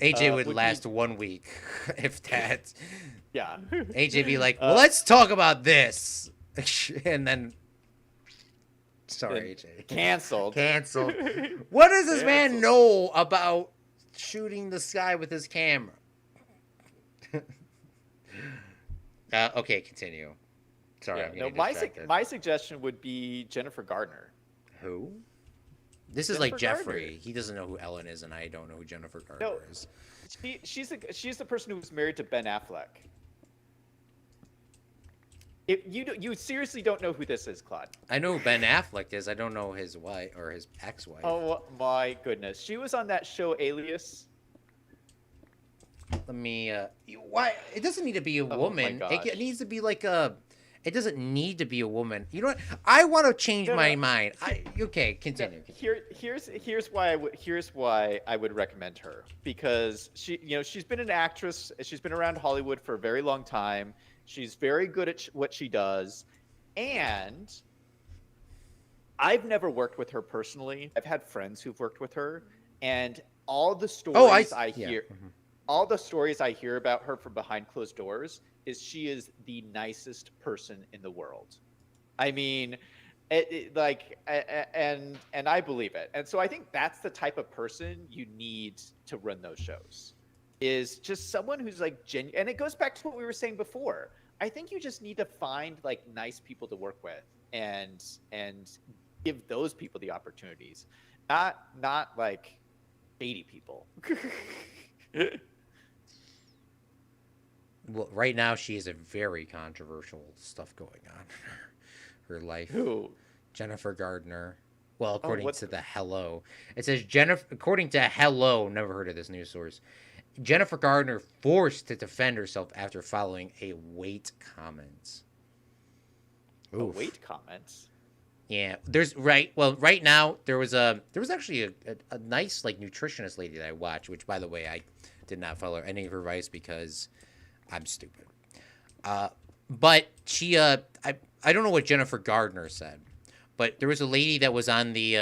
AJ would would last be- 1 week, if that. Yeah. AJ be like, well, let's talk about this, and then. Sorry, AJ. Canceled. Canceled. What does this man Canceled. know about shooting the sky with his camera? Okay, continue. Sorry, Yeah, I'm no, getting my distracted. my suggestion would be Jennifer Gardner. Who? This is like Jennifer Jeffrey. Garner. He doesn't know who Ellen is, and I don't know who Jennifer Garner No. is. She's the person who was married to Ben Affleck. You seriously don't know who this is, Claude. I know who Ben Affleck is. I don't know his wife or his ex-wife. Oh my goodness, she was on that show Alias. Let me. Why? It doesn't need to be a my woman. gosh. It needs to be like a. It doesn't need to be a woman. You know what? I want to change No, my no. mind. Okay, continue. Here's why I would recommend her, because she's been an actress. She's been around Hollywood for a very long time. She's very good at what she does, and I've never worked with her personally. I've had friends who've worked with her, and all the stories I hear, all the stories I hear about her from behind closed doors is she is the nicest person in the world. I mean, and I believe it. And so I think that's the type of person you need to run those shows. Is just someone who's like genuine. And it goes back to what we were saying before. I think you just need to find like nice people to work with and give those people the opportunities, not like shady people. Well, right now she has a very controversial stuff going on in her life. Who? Jennifer Gardner. Well, Oh, according what's to the Hello, it says Jennifer. According to Hello, never heard of this news source. Jennifer Gardner forced to defend herself after following a weight comment. a Oof. weight comment? Yeah, there's right. Well, right now there was actually a nice like nutritionist lady that I watched, which by the way I did not follow any of her advice because I'm stupid. Uh, but she I don't know what Jennifer Gardner said, but there was a lady that was on the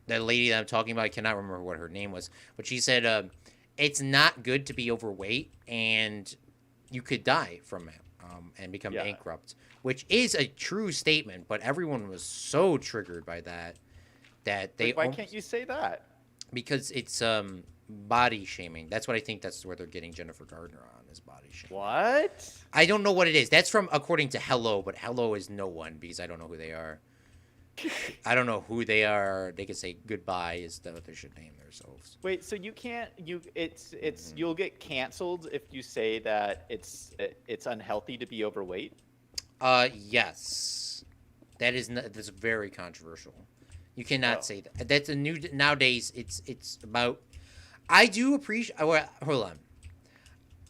lady that I'm talking about. I cannot remember what her name was, but she said it's not good to be overweight and you could die from it and become Yeah. bankrupt, which is a true statement. But everyone was so triggered by that they Wait, why can't you say that? because it's body shaming. That's what I think. That's where they're getting Jennifer Gardner on is body shaming. What? I don't know what it is. That's from according to Hello, but Hello is no one because I don't know who they are. I don't know who they are. They could say goodbye is what they should name themselves. Wait, so you can't you it's Mhm. you'll get canceled if you say that it's unhealthy to be overweight? Yes, that's very controversial. You cannot Oh. say that. That's a new nowadays. It's about. I do appreciate. Well, hold on.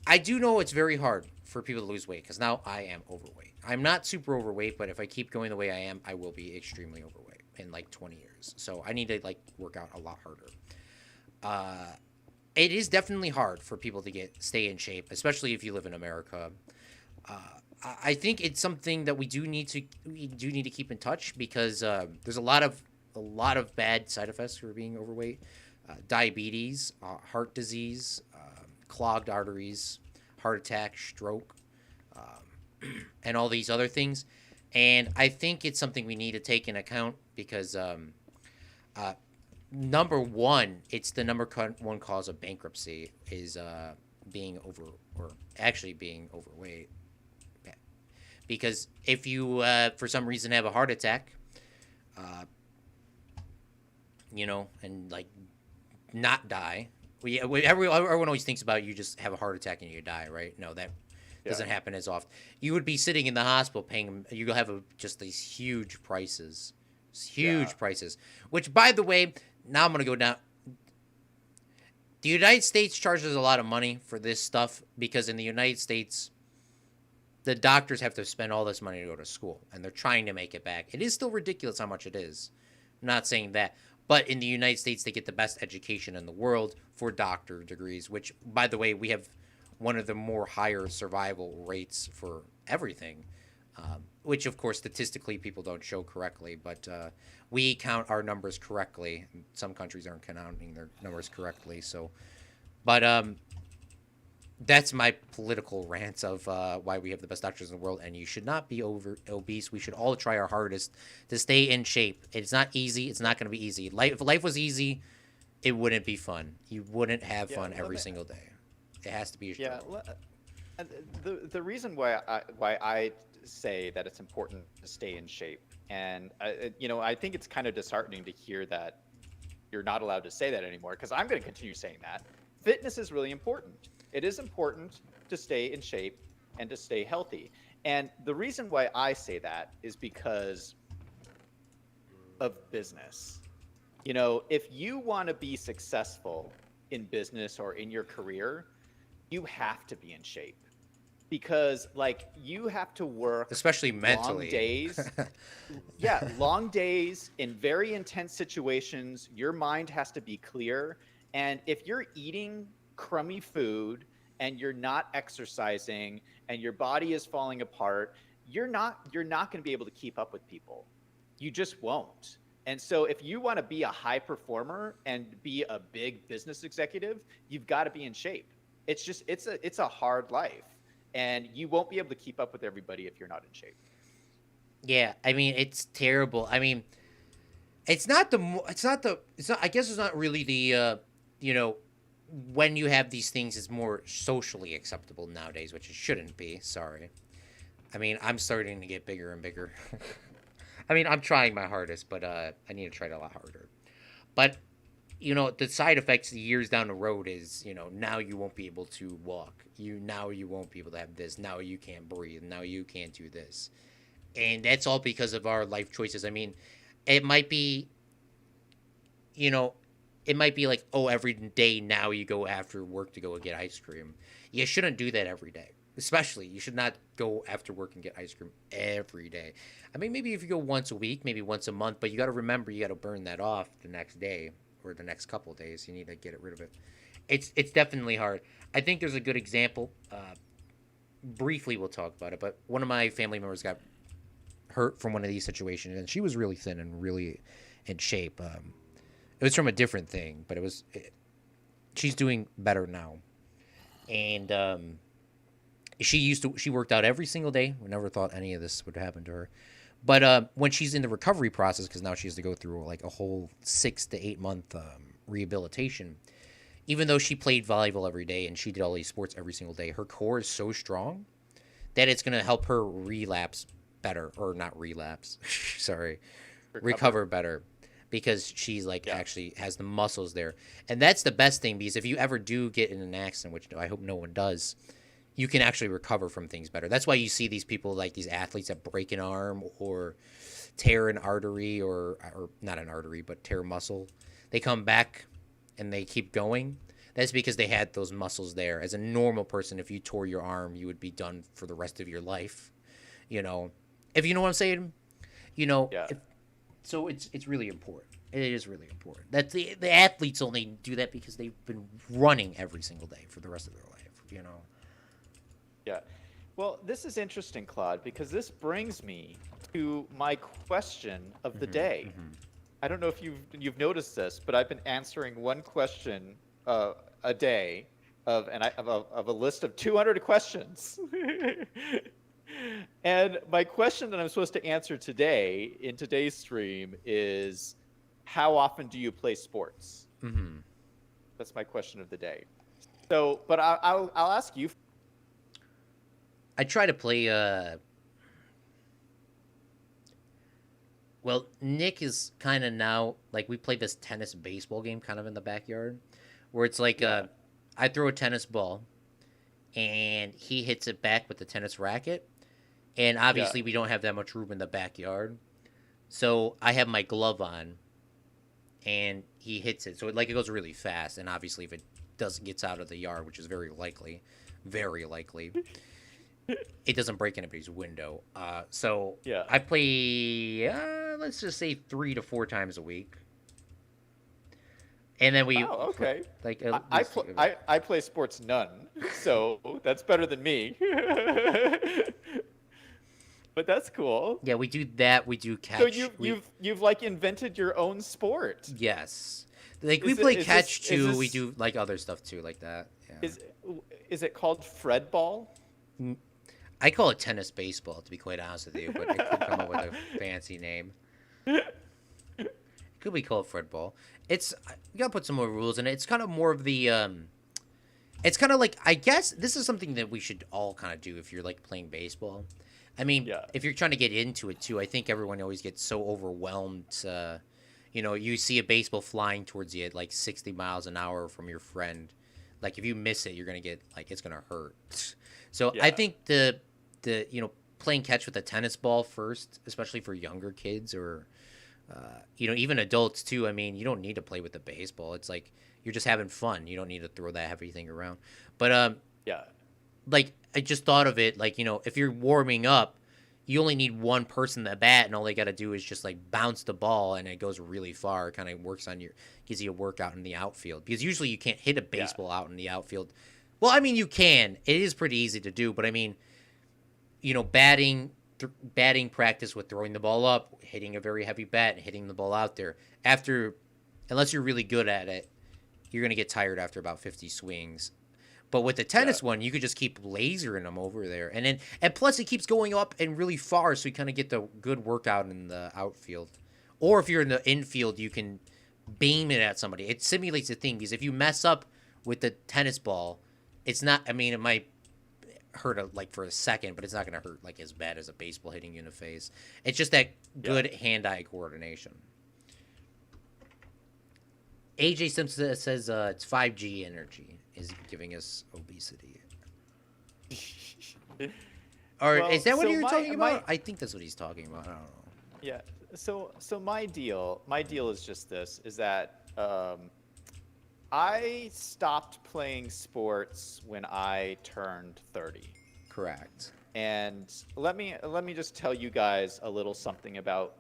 I do know it's very hard for people to lose weight because now I am overweight. I'm not super overweight, but if I keep going the way I am, I will be extremely overweight in like 20 years. So I need to like work out a lot harder. Uh, it is definitely hard for people to stay in shape, especially if you live in America. Uh, I think it's something that we do need to keep in touch because there's a lot of bad side effects for being overweight. Diabetes, heart disease, clogged arteries, heart attack, stroke, and all these other things. And I think it's something we need to take in account because uh, number one, it's the one cause of bankruptcy is being over or actually being overweight. Because if you for some reason have a heart attack, uh, and like not die. Everyone always thinks about you just have a heart attack and you die, right? No, that Yeah. doesn't happen as often. You would be sitting in the hospital paying. You have just these Yeah. huge prices. Which, by the way, now I'm gonna go down. The United States charges a lot of money for this stuff because in the United States, the doctors have to spend all this money to go to school, and they're trying to make it back. It is still ridiculous how much it is. I'm not saying that, but in the United States, they get the best education in the world for doctor degrees. Which, by the way, we have one of the more higher survival rates for everything. Which, of course, statistically people don't show correctly, but we count our numbers correctly. Some countries aren't counting their numbers correctly, so. But that's my political rant of why we have the best doctors in the world, and you should not be obese. We should all try our hardest to stay in shape. It's not easy. It's not going to be easy. If life was easy, it wouldn't be fun. You wouldn't have Yeah, fun let every me single day. It has to be a yeah, struggle. the reason why I say that it's important to stay in shape, and I think it's kind of disheartening to hear that you're not allowed to say that anymore because I'm going to continue saying that. Fitness is really important. It is important to stay in shape and to stay healthy. And the reason why I say that is because of business. If you want to be successful in business or in your career, you have to be in shape because like you have to work Especially long mentally. days. Yeah, long days in very intense situations. Your mind has to be clear. And if you're eating crummy food and you're not exercising and your body is falling apart, you're not going to be able to keep up with people. You just won't. And so if you want to be a high performer and be a big business executive, you've got to be in shape. It's a hard life and you won't be able to keep up with everybody if you're not in shape. Yeah, I mean it's terrible. I mean, it's not the it's not the it's not. I guess it's not really the you know when you have these things, it's more socially acceptable nowadays, which it shouldn't be. Sorry. I mean, I'm starting to get bigger and bigger. I mean, I'm trying my hardest, but I need to try it a lot harder. But the side effects years down the road is, now you won't be able to walk. Now you won't be able to have this. Now you can't breathe. Now you can't do this. And that's all because of our life choices. I mean, it might be, you know, it might be like, oh, every day now you go after work to go get ice cream. You shouldn't do that every day. Especially, you should not go after work and get ice cream every day. I mean, maybe if you go once a week, maybe once a month, but you got to remember you got to burn that off the next day or the next couple of days. You need to get rid of it. It's definitely hard. I think there's a good example. Briefly, we'll talk about it, but one of my family members got hurt from one of these situations, and she was really thin and really in shape. It was from a different thing, but she's doing better now. And she worked out every single day. We never thought any of this would happen to her. But when she's in the recovery process, because now she has to go through like a whole 6 to 8 month rehabilitation, even though she played volleyball every day and she did all these sports every single day, her core is so strong that it's going to help her relapse better, or not relapse, sorry, recover better, because she's like actually has the muscles there. And that's the best thing, because if you ever do get in an accident, which I hope no one does, you can actually recover from things better. That's why you see these people, like these athletes that break an arm or tear an artery, or not an artery, but tear a muscle. They come back and they keep going. That's because they had those muscles there. As a normal person, if you tore your arm, you would be done for the rest of your life. If you know what I'm saying, Yeah. So it's really important. It is really important. That the athletes only do that because they've been running every single day for the rest of their life. Yeah. Well, this is interesting, Claude, because this brings me to my question of the day. I don't know if you've noticed this, but I've been answering one question a day of a list of 200 questions. And my question that I'm supposed to answer today in today's stream is, how often do you play sports? That's my question of the day. So, but I'll ask you. I try to play. Well, Nick is kind of now like, we play this tennis baseball game kind of in the backyard, where it's like I throw a tennis ball, and he hits it back with the tennis racket, and obviously we don't have that much room in the backyard, so I have my glove on, and he hits it, so it goes really fast, and obviously if it gets out of the yard, which is very likely, it doesn't break anybody's window. So I play, let's just say 3 to 4 times a week. And then okay. Like I play sports none, so that's better than me. But that's cool. Yeah, we do that. We do catch. So you've like invented your own sport. Yes, like we play catch too. We do like other stuff too, like that. Yeah. Is it called Fred ball? I call it tennis baseball, to be quite honest with you, but it could come up with a fancy name. It could be called Fred ball. You gotta put some more rules in it. It's kind of more of the it's kind of like, I guess this is something that we should all kind of do if you're like playing baseball. I mean, if you're trying to get into it too, I think everyone always gets so overwhelmed. You see a baseball flying towards you at like 60 miles an hour from your friend. Like, if you miss it, you're gonna get it's gonna hurt. So I think the playing catch with a tennis ball first, especially for younger kids, or even adults too. I mean, you don't need to play with the baseball. It's like you're just having fun. You don't need to throw that heavy thing around. But like, I just thought of it, like, if you're warming up, you only need one person to bat, and all they got to do is just like bounce the ball, and it goes really far. It kind of gives you a workout in the outfield, because usually you can't hit a baseball out in the outfield. Well, I mean, you can. It is pretty easy to do, but I mean, batting practice with throwing the ball up, hitting a very heavy bat, and hitting the ball out there. Unless you're really good at it, you're gonna get tired after about 50 swings. But with the tennis one, you could just keep lasering them over there, and plus it keeps going up and really far, so you kind of get the good workout in the outfield. Or if you're in the infield, you can beam it at somebody. It simulates the thing, because if you mess up with the tennis ball, it's not. I mean, it might hurt for a second, but it's not going to hurt like as bad as a baseball hitting you in the face. It's just that good hand-eye coordination. AJ Simpson says it's 5G energy is giving us obesity. Or Well, is that what so you're talking my about? I think that's what he's talking about. I don't know. yeah. So my deal is just this: is that I stopped playing sports when I turned 30. Correct. And let me just tell you guys a little something about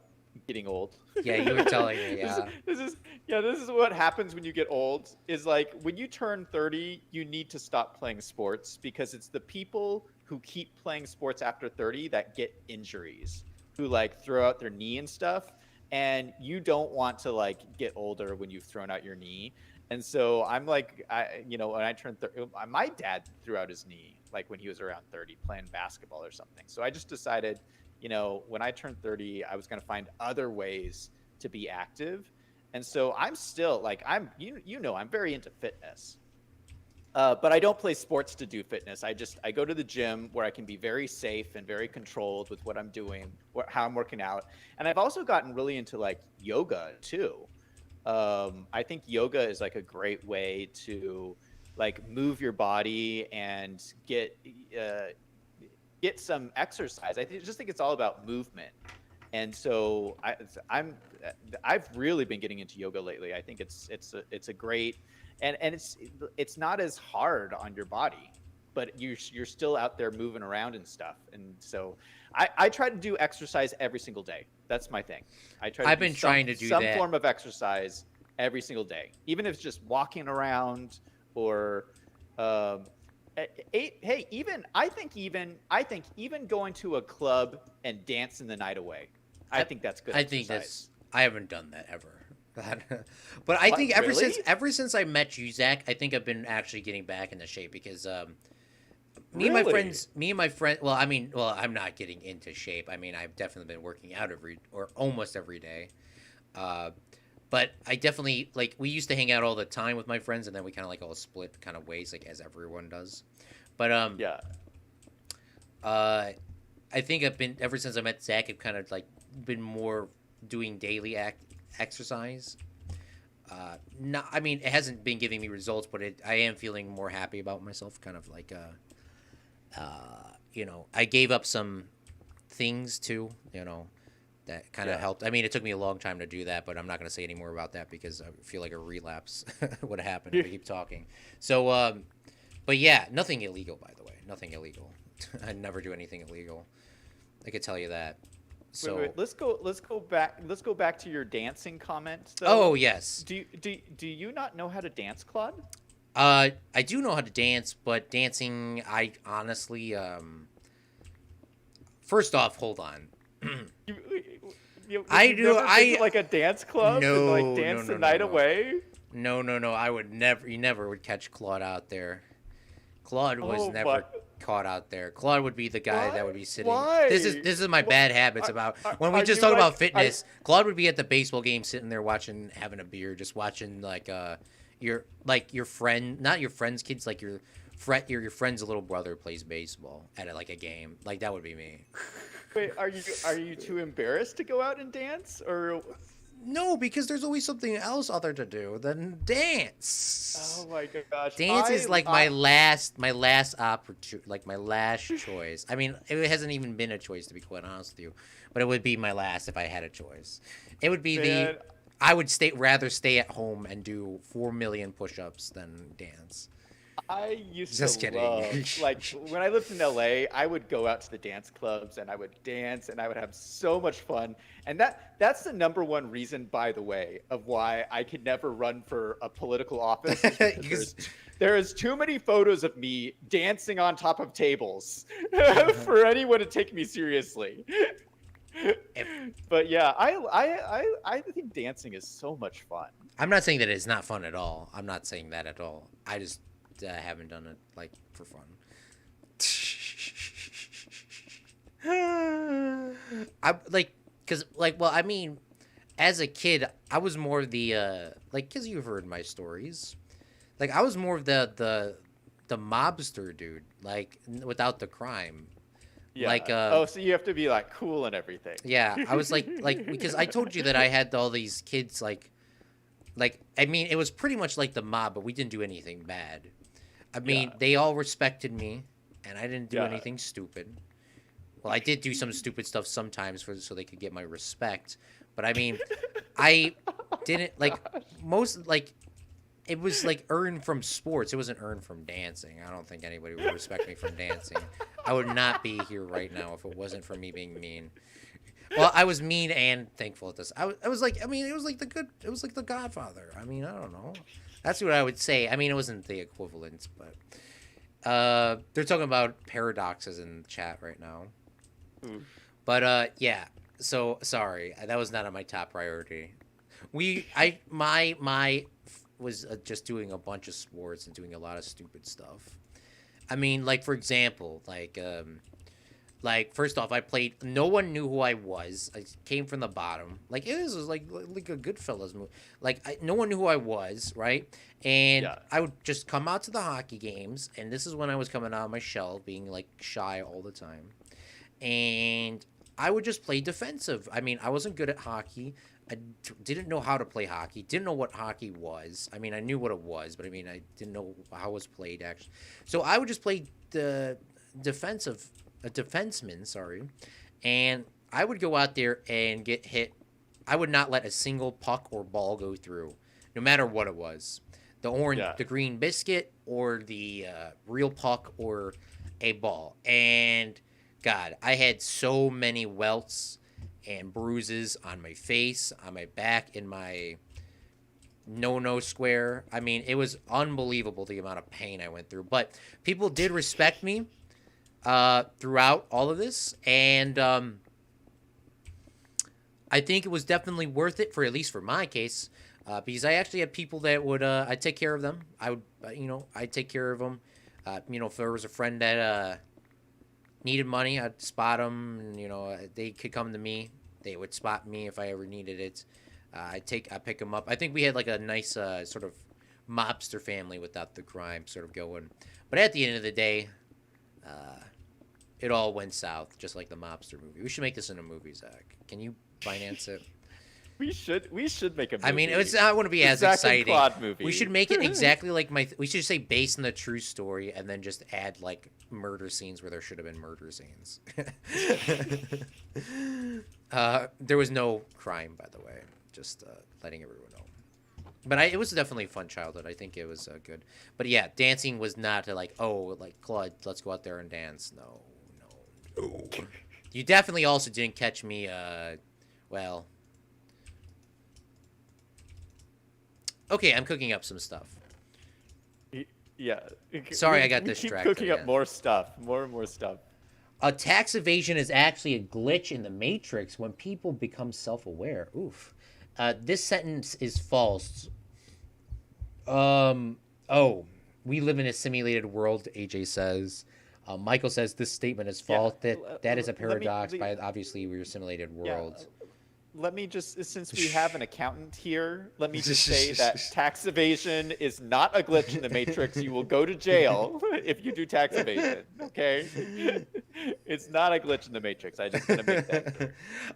getting old. Yeah, you were telling me. this, is, Yeah. this is yeah, this is what happens when you get old. Is like when you turn 30, you need to stop playing sports because it's the people who keep playing sports after 30 that get injuries, who like throw out their knee and stuff. And you don't want to like get older when you've thrown out your knee. And so I'm like, when I turned 30, my dad threw out his knee like when he was around 30 playing basketball or something. So I just decided, when I turned 30, I was going to find other ways to be active. And so I'm still like, I'm very into fitness. But I don't play sports to do fitness. I go to the gym where I can be very safe and very controlled with what I'm doing, how I'm working out. And I've also gotten really into like yoga too. I think yoga is like a great way to like move your body and get some exercise. Just think it's all about movement. And so I've really been getting into yoga lately. I think it's a great, and it's not as hard on your body, but you're still out there moving around and stuff. And so I try to do exercise every single day. That's my thing. I've been trying to do some that. form of exercise every single day, even if it's just walking around or even I think even going to a club and dancing the night away. I think that's good. I think exercise. I haven't done that ever. But I think Really? ever since I met you, Zach, I think I've been actually getting back into shape because me Really? and my friend. Well, I'm not getting into shape. I mean, I've definitely been working out almost every day. But I definitely we used to hang out all the time with my friends, and then we kind of all split kind of ways, like as everyone does. But Yeah. I think I've been ever since I met Zach. I've kind of been more doing daily exercise. Not, I mean, it hasn't been giving me results, but I am feeling more happy about myself. Kind of I gave up some things too. That kind of helped. I mean, it took me a long time to do that, but I'm not going to say any more about that because I feel like a relapse would happen if I keep talking. So, but yeah, nothing illegal, by the way. Nothing illegal. I never do anything illegal. I could tell you that. So Wait. Let's go back. Let's go back to your dancing comment. Oh yes. Do you not know how to dance, Claude? I do know how to dance, but dancing, I honestly, first off, hold on. I do. Like a dance club No, and like dance no, the no, night no. away. No. I would never. You never would catch Claude out there. Claude was never caught out there. Claude would be the guy that would be sitting. Why? This is my bad habits about when we just talk about fitness. Claude would be at the baseball game, sitting there watching, having a beer, just watching your friend, not your friend's kids, like your friend's little brother plays baseball at a game. Like that would be me. Wait, are you too embarrassed to go out and dance, or? No, because there's always something else other to do than dance. Oh my gosh! Dance is my last opportunity, my last choice. I mean, it hasn't even been a choice, to be quite honest with you, but it would be my last if I had a choice. It would be I would rather stay at home and do 4 million push-ups than dance. I used Just to kidding. love, when I lived in LA, I would go out to the dance clubs and I would dance and I would have so much fun. And that's the number one reason, by the way, of why I could never run for a political office. Because there is too many photos of me dancing on top of tables for anyone to take me seriously. But yeah, I think dancing is so much fun. I'm not saying that it's not fun at all. I'm not saying that at all. I just haven't done it for fun. I mean, as a kid, I was more the because you've heard my stories. I was more of the mobster dude, without the crime. Yeah. So you have to be cool and everything. Yeah, I was because I told you that I had all these kids Like, I mean, it was pretty much like the mob, but we didn't do anything bad. I mean, Yeah. they all respected me, and I didn't do Yeah. anything stupid. Well, I did do some stupid stuff sometimes so they could get my respect. But I mean, I didn't like Gosh. most like it was like earned from sports. It wasn't earned from dancing. I don't think anybody would respect me from dancing. I would not be here right now if it wasn't for me being mean. Well, I was mean and thankful at this. I was like, I mean, it was like it was like the Godfather. I mean, I don't know. That's what I would say. I mean, it wasn't the equivalent, but they're talking about paradoxes in the chat right now. Ooh. But yeah. So sorry, that was not on my top priority. My was just doing a bunch of sports and doing a lot of stupid stuff. I mean, like for example, like first off, I played. No one knew who I was. I came from the bottom. Like it was like a Goodfellas movie. Like no one knew who I was, right? And Yeah. I would just come out to the hockey games, and this is when I was coming out of my shell, being like shy all the time, and I would just play defensive. I mean, I wasn't good at hockey. Didn't know how to play hockey. Didn't know what hockey was. I mean, I knew what it was, but I mean, I didn't know how it was played actually. So I would just play the defensive, a defenseman, sorry, and I would go out there and get hit. I would not let a single puck or ball go through, no matter what it was. The orange, Yeah. the green biscuit, or the real puck, or a ball. And God, I had so many welts and bruises on my face, on my back, in my no square. I mean, it was unbelievable the amount of pain I went through. But people did respect me throughout all of this, and I think it was definitely worth it for at least for my case, because I actually had people that would I'd take care of them. I would I'd take care of them. If there was a friend that needed money, I'd spot them, and they could come to me. They would spot me if I ever needed it. I pick them up. I think we had like a nice sort of mobster family without the crime sort of going. But at the end of the day, it all went south, just like the mobster movie. We should make this in a movie, Zach. Can you finance it? We should make a movie. I mean, it's not going to be The as Zack and exciting. Claude movie. We should make it exactly like we should say based on the true story, and then just add like murder scenes where there should have been murder scenes. There was no crime, by the way. Just letting everyone know. But it was definitely a fun childhood. I think it was good. But yeah, dancing was not like Claude, let's go out there and dance. No. You definitely also didn't catch me. Well. Okay, I'm cooking up some stuff. Yeah. Sorry, I got we distracted. Keep cooking up again. more stuff, more and more stuff. A tax evasion is actually a glitch in the Matrix when people become self-aware. Oof. This sentence is false. Oh, we live in a simulated world, AJ says. Michael says this statement is false. Yeah. That is a Let me- paradox. By obviously, we're a simulated world. Yeah. Let me just, since we have an accountant here, let me just say that tax evasion is not a glitch in the Matrix. You will go to jail if you do tax evasion. Okay, it's not a glitch in the Matrix. I just want to make that clear.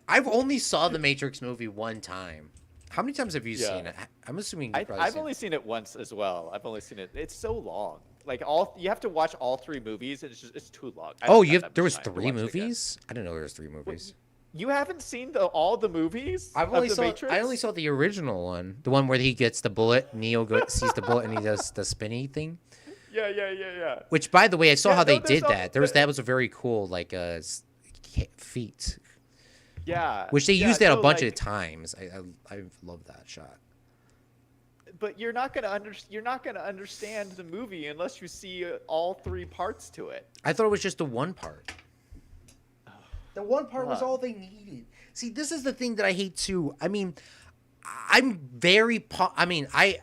I've only saw the Matrix movie one time. How many times have you Yeah. seen it? I'm assuming you've probably I've seen only it. seen it once as well. I've only seen it. It's so long. Like you have to watch all three movies, and it's too long. I Oh, don't have that there much was time to 3 watch it again. movies? I didn't know there was 3 movies. You haven't seen all the movies I've of only the saw. Matrix? I only saw the original one, the one where he gets the bullet. Neo sees the bullet and he does the spinny thing. Yeah. Which, by the way, I saw Yeah, how no, they there's did all- that. That was a very cool feat. Yeah. Which they yeah, used that a no, bunch like, of times. I love that shot. But you're not gonna understand the movie unless you see all 3 parts to it. I thought it was just the one part. The one part was Huh. all they needed. See, this is the thing that I hate too. I mean, I'm very.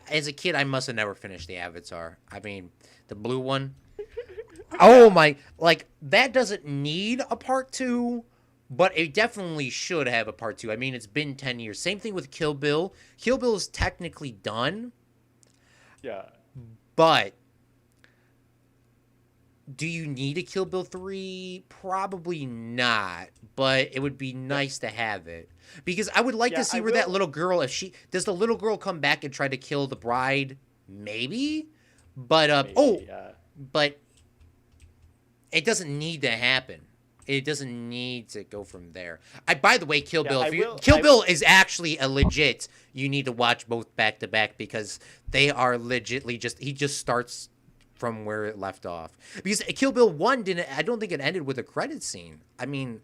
As a kid, I must have never finished the Avatar. I mean, the blue one. Oh my! Like that doesn't need a part 2, but it definitely should have a part 2. I mean, it's been 10 years. Same thing with Kill Bill. Kill Bill is technically done, Yeah. but Do you need a Kill Bill 3? Probably not, but it would be Yeah, nice to have it. Because I would like to yeah, see I where that will. little girl, if she does the little girl come back and try to kill the bride? Maybe. But Maybe. but it doesn't need to happen. It doesn't need to go from there. I By the way, Kill Yeah, Bill, I if you will. Kill Bill is actually a legit, you need to watch both back to back because they are legitly just he just starts from where it left off. Because Kill Bill 1 didn't I don't think it ended with a credit scene. I mean,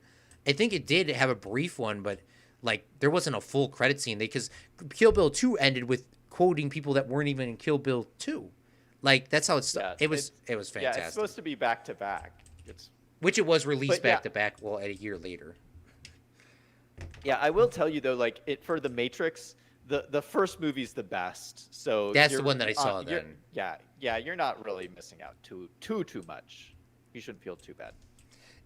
I think it did have a brief one, but like there wasn't a full credit scene. Because Kill Bill 2 ended with quoting people that weren't even in Kill Bill 2. Like that's how Yeah, it was yeah, it's fantastic. supposed to be back to back. It's Which it was released but yeah, back to back, well, a year later. yeah. I will tell you though, like it for the Matrix, the first movie's the best. So That's the one that I saw you're then. yeah, you're not really missing out too much. You shouldn't feel too bad.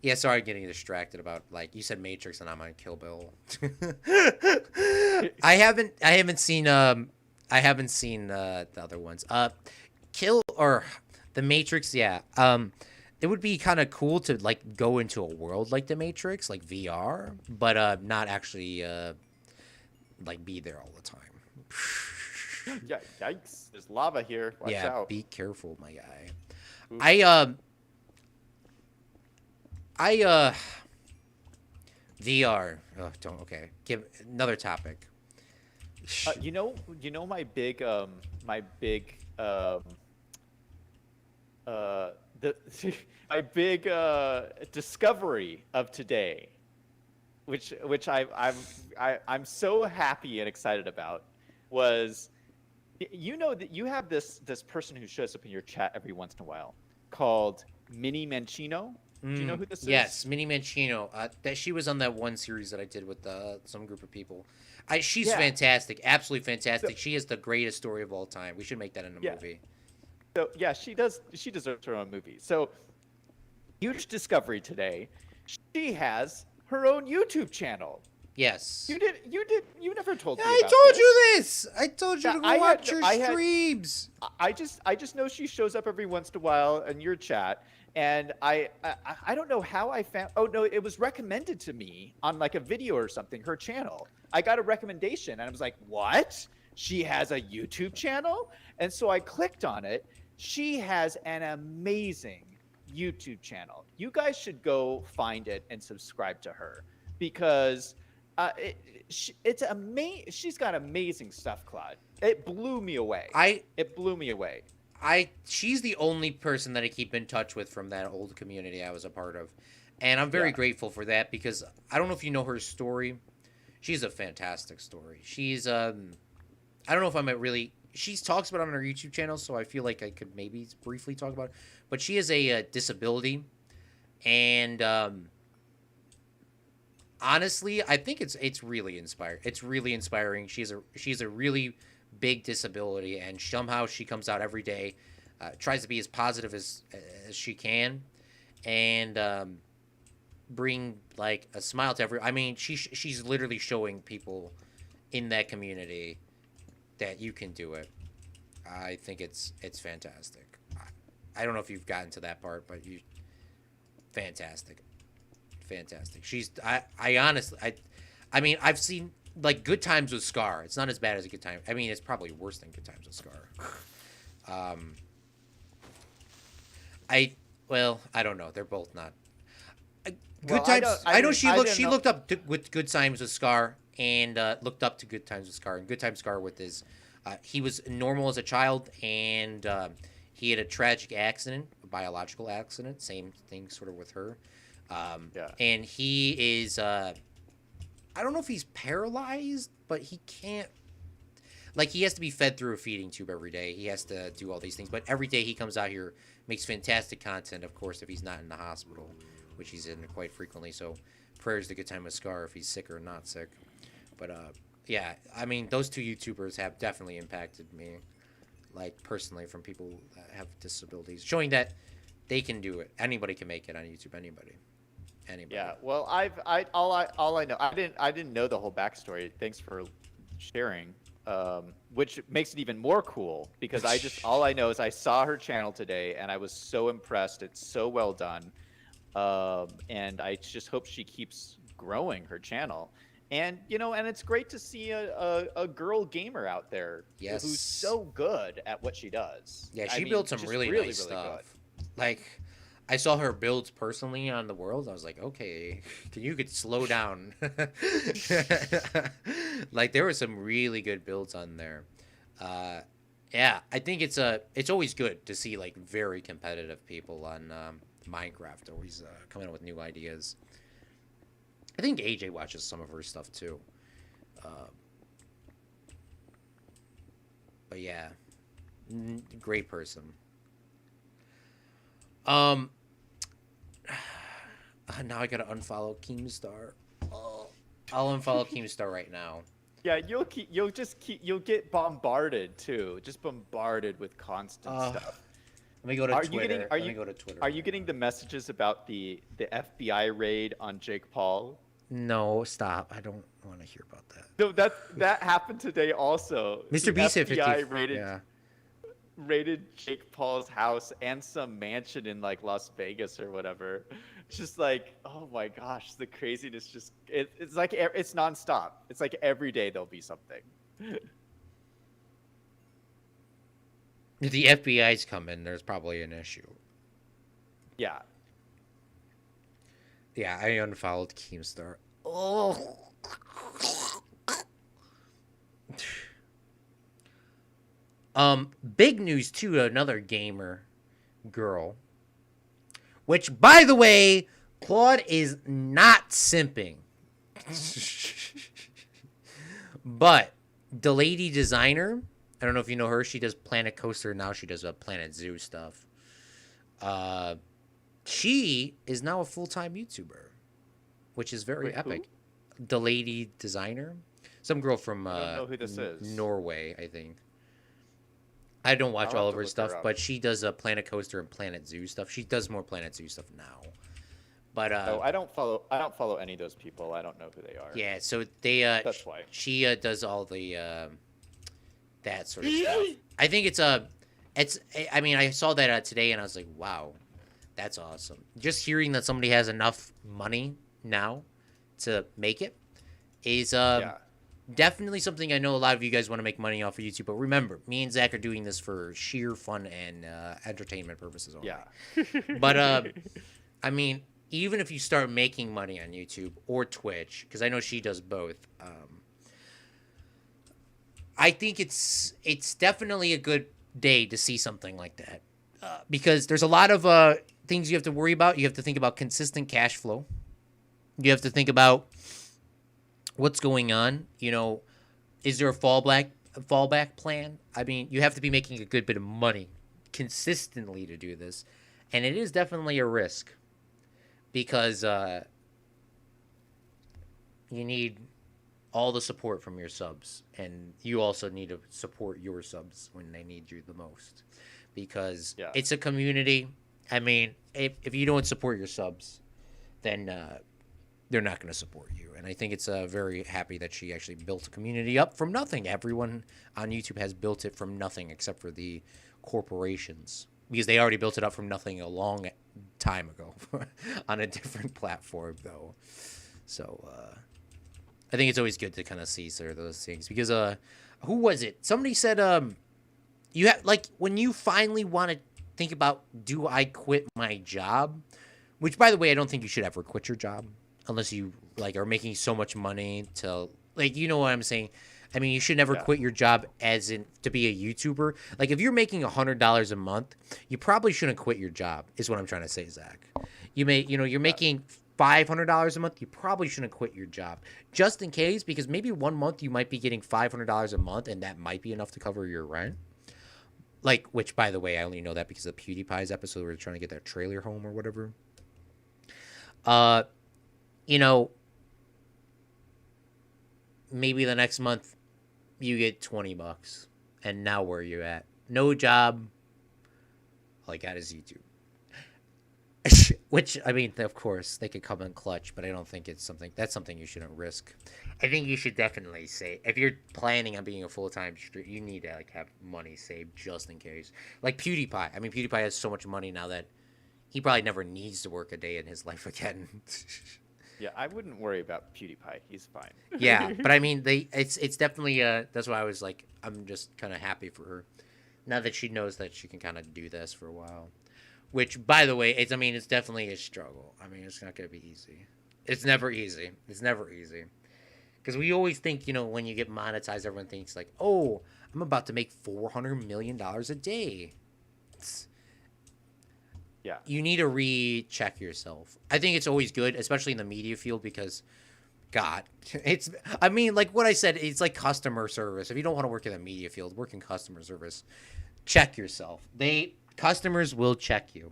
Yeah, sorry, getting distracted about like you said Matrix and I'm on Kill Bill. I haven't seen the other ones. Kill or the Matrix, yeah. It would be kind of cool to like go into a world like the Matrix, like VR, but not actually like be there all the time. Yeah, yikes! There's lava here. Watch Yeah, out. be careful, my guy. Oof. I I VR. Oh, don't okay. Give another topic. My big the my big discovery of today, which I'm so happy and excited about, was you know that you have this person who shows up in your chat every once in a while called Mini Mancino. Do you know who this Yes, is? Minnie Mancino. That she was on that one series that I did with some group of people. She's Yeah. fantastic, absolutely So fantastic. She has the greatest story of all time. We should make that in a yeah. movie. So yeah, she does. She deserves her own movie. So huge discovery today. She has her own YouTube channel. Yes. You never told Yeah, me I about told this. you this. I told you Yeah, to go watch your streams. I just know she shows up every once in a while in your chat, and I don't know how I found. Oh no, it was recommended to me on like a video or something. Her channel. I got a recommendation, and I was like, what? She has a YouTube channel, and so I clicked on it. She has an amazing YouTube channel. You guys should go find it and subscribe to her because it's amazing. She's got amazing stuff, Claude. It blew me away. I It blew me away. she's the only person that I keep in touch with from that old community I was a part of. And I'm very Yeah. grateful for that because I don't know if you know her story. She's a fantastic story. She's I don't know if I'm at really she talks about it on her YouTube channel, so I feel like I could maybe briefly talk about it. But she has a disability, and honestly, I think it's really inspiring. It's really inspiring. She's a really big disability, and somehow she comes out every day, tries to be as positive as she can, and bring like a smile to every. I mean, she's literally showing people in that community that you can do it. I think it's fantastic. I don't know if you've gotten to that part, but you fantastic, fantastic. I honestly I mean I've seen like Good Times with Scar. It's not as bad as a Good Time. I mean it's probably worse than Good Times with Scar. Um, I well I don't know. They're both not. Good Well, I Times. don't. I I know didn't. I didn't she know. looked up to, with Good Times with Scar and looked up to Good Times with Scar and Good Times Scar with his. He was normal as a child and he had a tragic accident, a biological accident. Same thing, sort of with her. Yeah. And he is. I don't know if he's paralyzed, but he can't. Like he has to be fed through a feeding tube every day. He has to do all these things, but every day he comes out here, makes fantastic content. Of course, if he's not in the hospital, which he's in quite frequently. So, prayers to Good Time with Scar if he's sick or not sick. But yeah, I mean, those two YouTubers have definitely impacted me, like personally, from people that have disabilities, showing that they can do it. Anybody can make it on YouTube. Anybody. Yeah. Well, all I know. I didn't know the whole backstory. Thanks for sharing. which makes it even more cool because all I know is I saw her channel today and I was so impressed. It's so well done. And I just hope she keeps growing her channel. And and it's great to see a girl gamer out there who's Yes. so good at what she does. Yeah, I she mean, built some just really really, nice really stuff. good. Like, I saw her builds personally on the world. I was like, okay, you could slow down. Like, there were some really good builds on there. Uh, yeah, I think it's always good to see like very competitive people on Minecraft always coming up with new ideas. I think AJ watches some of her stuff too. Uh, but yeah, great person. Um, now I gotta unfollow Keemstar. Oh, I'll unfollow Keemstar right now. Yeah, you'll get bombarded too, just bombarded with constant Uh, stuff. Let me go to Are you getting Twitter. are Let me you go to Twitter are you right getting now. the messages about the FBI raid on Jake Paul? No, stop. I don't want to hear about that. No, that happened today also. Mr. The Beast hit 50. FBI Yeah. raided Jake Paul's house and some mansion in like Las Vegas or whatever. It's just like, oh my gosh, the craziness it's like it's nonstop. It's like every day there'll be something. If the FBI's coming, there's probably an issue. Yeah. Yeah, I unfollowed Keemstar. Oh. Big news too. Another gamer girl, which, by the way, Claude is not simping. But the lady designer, I don't know if you know her. She does Planet Coaster now. She does Planet Zoo stuff. She is now a full-time YouTuber, which is very Wait, epic. who? The lady designer, some girl from I don't know who this is. Norway, I think. I don't watch I'll all have of to her look stuff, her up. but she does Planet Coaster and Planet Zoo stuff. She does more Planet Zoo stuff now. But Oh, I don't follow any of those people. I don't know who they are. yeah, so they That's why. she does all the that sort of stuff. I think it's I mean, I saw that today and I was like, wow, that's awesome. Just hearing that somebody has enough money now to make it is Yeah. definitely something. I know a lot of you guys want to make money off of YouTube, but remember, me and Zach are doing this for sheer fun and entertainment purposes only. Yeah. But I mean, even if you start making money on YouTube or Twitch, because I know she does both, I think it's definitely a good day to see something like that, because there's a lot of things you have to worry about. You have to think about consistent cash flow. You have to think about what's going on. You know, is there a fallback plan? I mean, you have to be making a good bit of money consistently to do this, and it is definitely a risk because you need all the support from your subs, and you also need to support your subs when they need you the most, because Yeah. it's a community. I mean, if you don't support your subs, then they're not going to support you. And I think it's very happy that she actually built a community up from nothing. Everyone on YouTube has built it from nothing except for the corporations, because they already built it up from nothing a long time ago on a different platform, though. So I think it's always good to kind of see sort of those things, because who was it? Somebody said you have, like, when you finally want to think about, do I quit my job? Which, by the way, I don't think you should ever quit your job unless you like are making so much money to, like, you know what I'm saying. I mean, you should never quit your job as in to be a YouTuber. Like, if you're making $100 a month, you probably shouldn't quit your job, is what I'm trying to say, Zach. You're making $500 a month, you probably shouldn't quit your job, just in case, because maybe one month you might be getting $500 a month, and that might be enough to cover your rent. Like, which, by the way, I only know that because of PewDiePie's episode where they're trying to get their trailer home or whatever. You know, maybe the next month you get $20, and now where are you at? No job. All I got is YouTube. Which, I mean, of course, they could come in clutch, but I don't think that's something you shouldn't risk. I think you should definitely say, if you're planning on being a full-time streamer, you need to, like, have money saved just in case. Like PewDiePie. I mean, PewDiePie has so much money now that he probably never needs to work a day in his life again. Yeah, I wouldn't worry about PewDiePie. He's fine. Yeah, but I mean, it's definitely, that's why I was like, I'm just kind of happy for her. Now that she knows that she can kind of do this for a while. Which, by the way, it's definitely a struggle. I mean, it's not going to be easy. It's never easy. It's never easy. Because we always think, when you get monetized, everyone thinks like, oh, I'm about to make $400 million a day. Yeah. You need to recheck yourself. I think it's always good, especially in the media field, because, God, like what I said, it's like customer service. If you don't want to work in the media field, work in customer service. Check yourself. Customers will check you.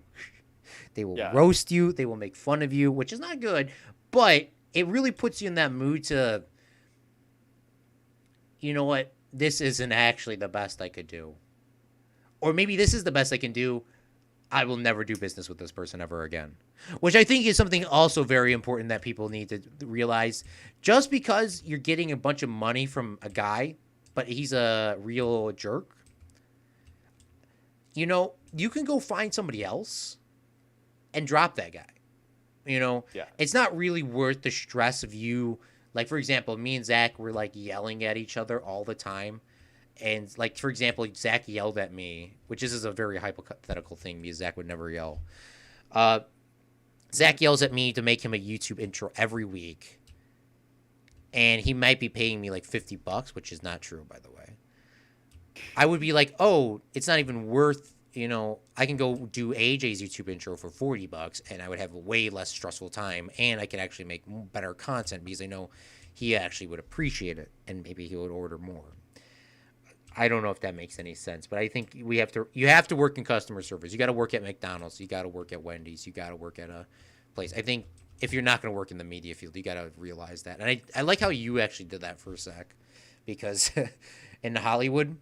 They will roast you. They will make fun of you, which is not good. But it really puts you in that mood to, you know what? This isn't actually the best I could do. Or maybe this is the best I can do. I will never do business with this person ever again. Which I think is something also very important that people need to realize. Just because you're getting a bunch of money from a guy, but he's a real jerk, you can go find somebody else and drop that guy. It's not really worth the stress of you. Like, for example, me and Zach were, like, yelling at each other all the time. And, like, for example, Zach yelled at me, which is a very hypothetical thing because Zach would never yell. Zach yells at me to make him a YouTube intro every week. And he might be paying me, like, $50, which is not true, by the way. I would be like, oh, it's not even worth, I can go do AJ's YouTube intro for $40 and I would have a way less stressful time and I could actually make better content because I know he actually would appreciate it and maybe he would order more. I don't know if that makes any sense, but I think you have to work in customer service. You got to work at McDonald's. You got to work at Wendy's. You got to work at a place. I think if you're not going to work in the media field, you got to realize that. And I like how you actually did that for a sec because in Hollywood,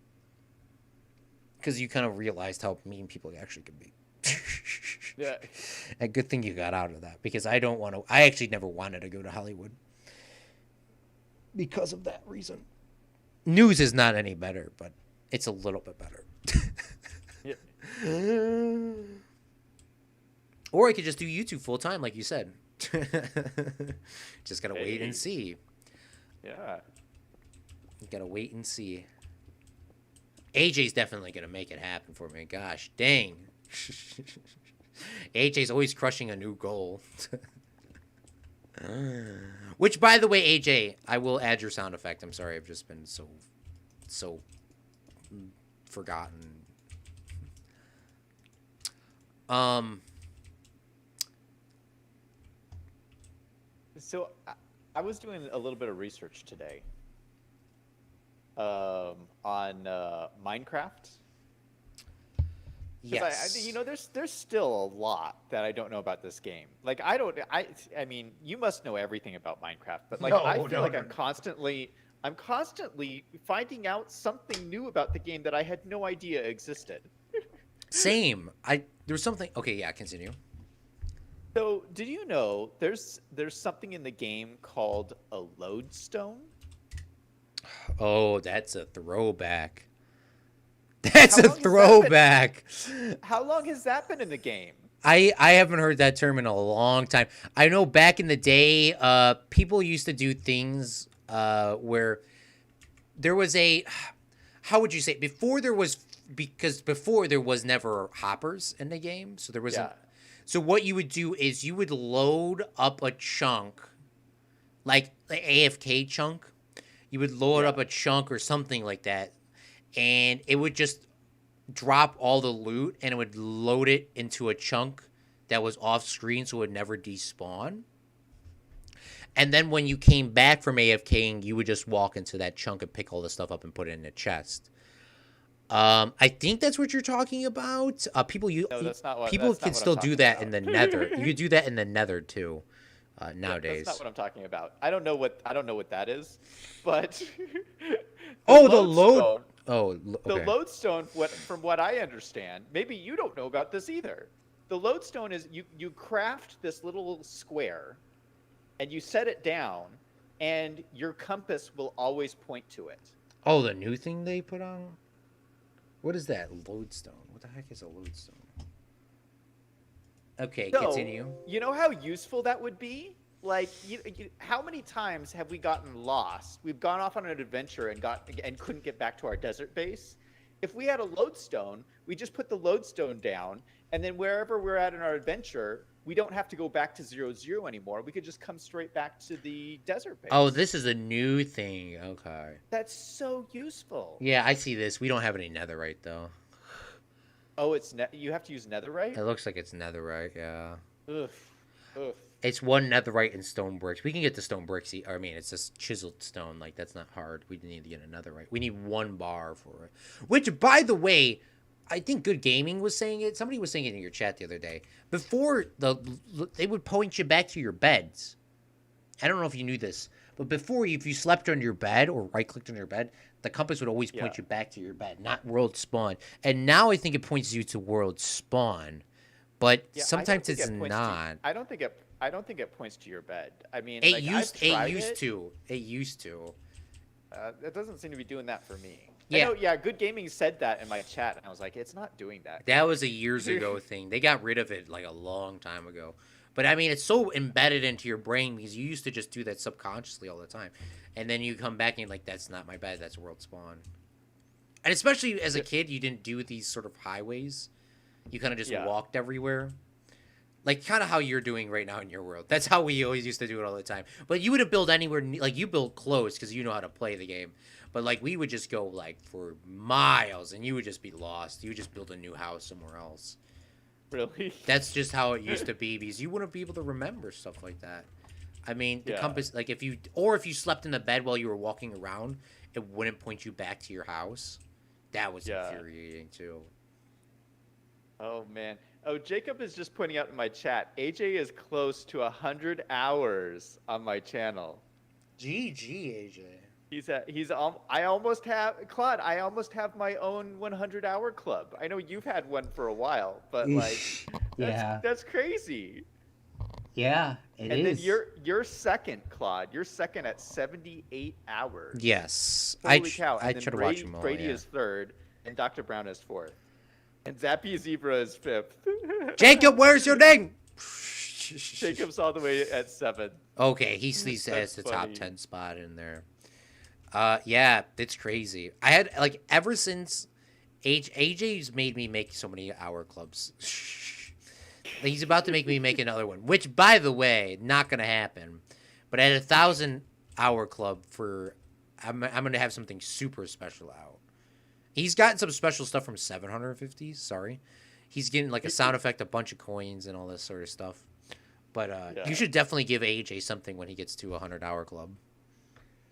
because you kind of realized how mean people actually can be. Yeah. A good thing you got out of that because I actually never wanted to go to Hollywood because of that reason. News is not any better, but it's a little bit better. Yeah. Or I could just do YouTube full time, like you said. Just gotta wait and see. Yeah. You gotta wait and see. AJ's definitely gonna make it happen for me. Gosh, dang. AJ's always crushing a new goal. Which, by the way, AJ, I will add your sound effect. I'm sorry, I've just been so forgotten. So I was doing a little bit of research today on Minecraft. Yes. There's still a lot that I don't know about this game. Like, I mean, you must know everything about Minecraft, but like, I feel like I'm constantly finding out something new about the game that I had no idea existed. Same. There was something. Okay, yeah, continue. So, did you know there's something in the game called a lodestone? Oh, that's a throwback. That's a throwback. How long has that been in the game? I haven't heard that term in a long time. I know back in the day, people used to do things where there was how would you say, before there was never hoppers in the game, so there wasn't. Yeah. So what you would do is you would load up a chunk, like the AFK chunk. You would load up a chunk or something like that. And it would just drop all the loot and it would load it into a chunk that was off screen so it would never despawn. And then when you came back from AFKing, you would just walk into that chunk and pick all the stuff up and put it in a chest. I think that's what you're talking about. People can still do that in the Nether. You could do that in the Nether too. Nowadays. That's not what I'm talking about. I don't know what that is, but the load. Oh, okay. The lodestone, from what I understand, maybe you don't know about this either. the lodestone is you craft this little square, and you set it down, and your compass will always point to it. Oh, the new thing they put on. What is that lodestone? What the heck is a lodestone? Okay, So, continue. you know how useful that would be? Like, how many times have we gotten lost? We've gone off on an adventure and couldn't get back to our desert base. If we had a lodestone, we just put the lodestone down, and then wherever we're at in our adventure, we don't have to go back to 0, 0 anymore. We could just come straight back to the desert base. Oh, this is a new thing. Okay. That's so useful. Yeah, I see this. We don't have any netherite though. Oh, you have to use netherite? It looks like it's netherite. Yeah. Ugh. Ugh. It's one netherite and stone bricks. We can get the stone bricks. I mean, it's just chiseled stone. Like, that's not hard. We need to get a netherite. We need 1 bar for it. Which, by the way, I think Good Gaming was saying it. Somebody was saying it in your chat the other day. Before, they would point you back to your beds. I don't know if you knew this. But before, if you slept on your bed or right-clicked on your bed, the compass would always point you back to your bed, not world spawn. And now I think it points you to world spawn. But sometimes it's not. I don't think it points to your bed. I mean, it used to. It doesn't seem to be doing that for me. Yeah. Good Gaming said that in my chat, and I was like, it's not doing that. That was a years ago thing. They got rid of it like a long time ago. But I mean, it's so embedded into your brain because you used to just do that subconsciously all the time. And then you come back and you're like, that's not my bed, that's world spawn. And especially as a kid, you didn't do these sort of highways. You kind of just walked everywhere. Like, kind of how you're doing right now in your world. That's how we always used to do it all the time. But you wouldn't build anywhere, like, you built close because you know how to play the game. But, like, we would just go, like, for miles, and you would just be lost. You would just build a new house somewhere else. Really? That's just how it used to be, because you wouldn't be able to remember stuff like that. I mean, the compass, like, if you slept in the bed while you were walking around, it wouldn't point you back to your house. That was infuriating, too. Oh, man. Oh, Jacob is just pointing out in my chat, AJ is close to 100 hours on my channel. GG, AJ. I almost have, Claude, I almost have my own 100-hour club. I know you've had one for a while, but, like, that's crazy. Yeah, it is. And then you're second, Claude. You're second at 78 hours. Yes. Holy cow. I try to watch them all, Brady is third, and Dr. Brown is fourth. And Zappy Zebra is fifth. Jacob, where's your name? Jacob's all the way at 7. Okay, he has the top 10 spot in there. Yeah, it's crazy. I had, like, ever since AJ's made me make so many hour clubs. He's about to make me make another one, which, by the way, not going to happen. But at 1,000-hour club I'm going to have something super special out. He's gotten some special stuff from 750. Sorry. He's getting, like, a sound effect, a bunch of coins, and all this sort of stuff. But you should definitely give AJ something when he gets to 100-hour club.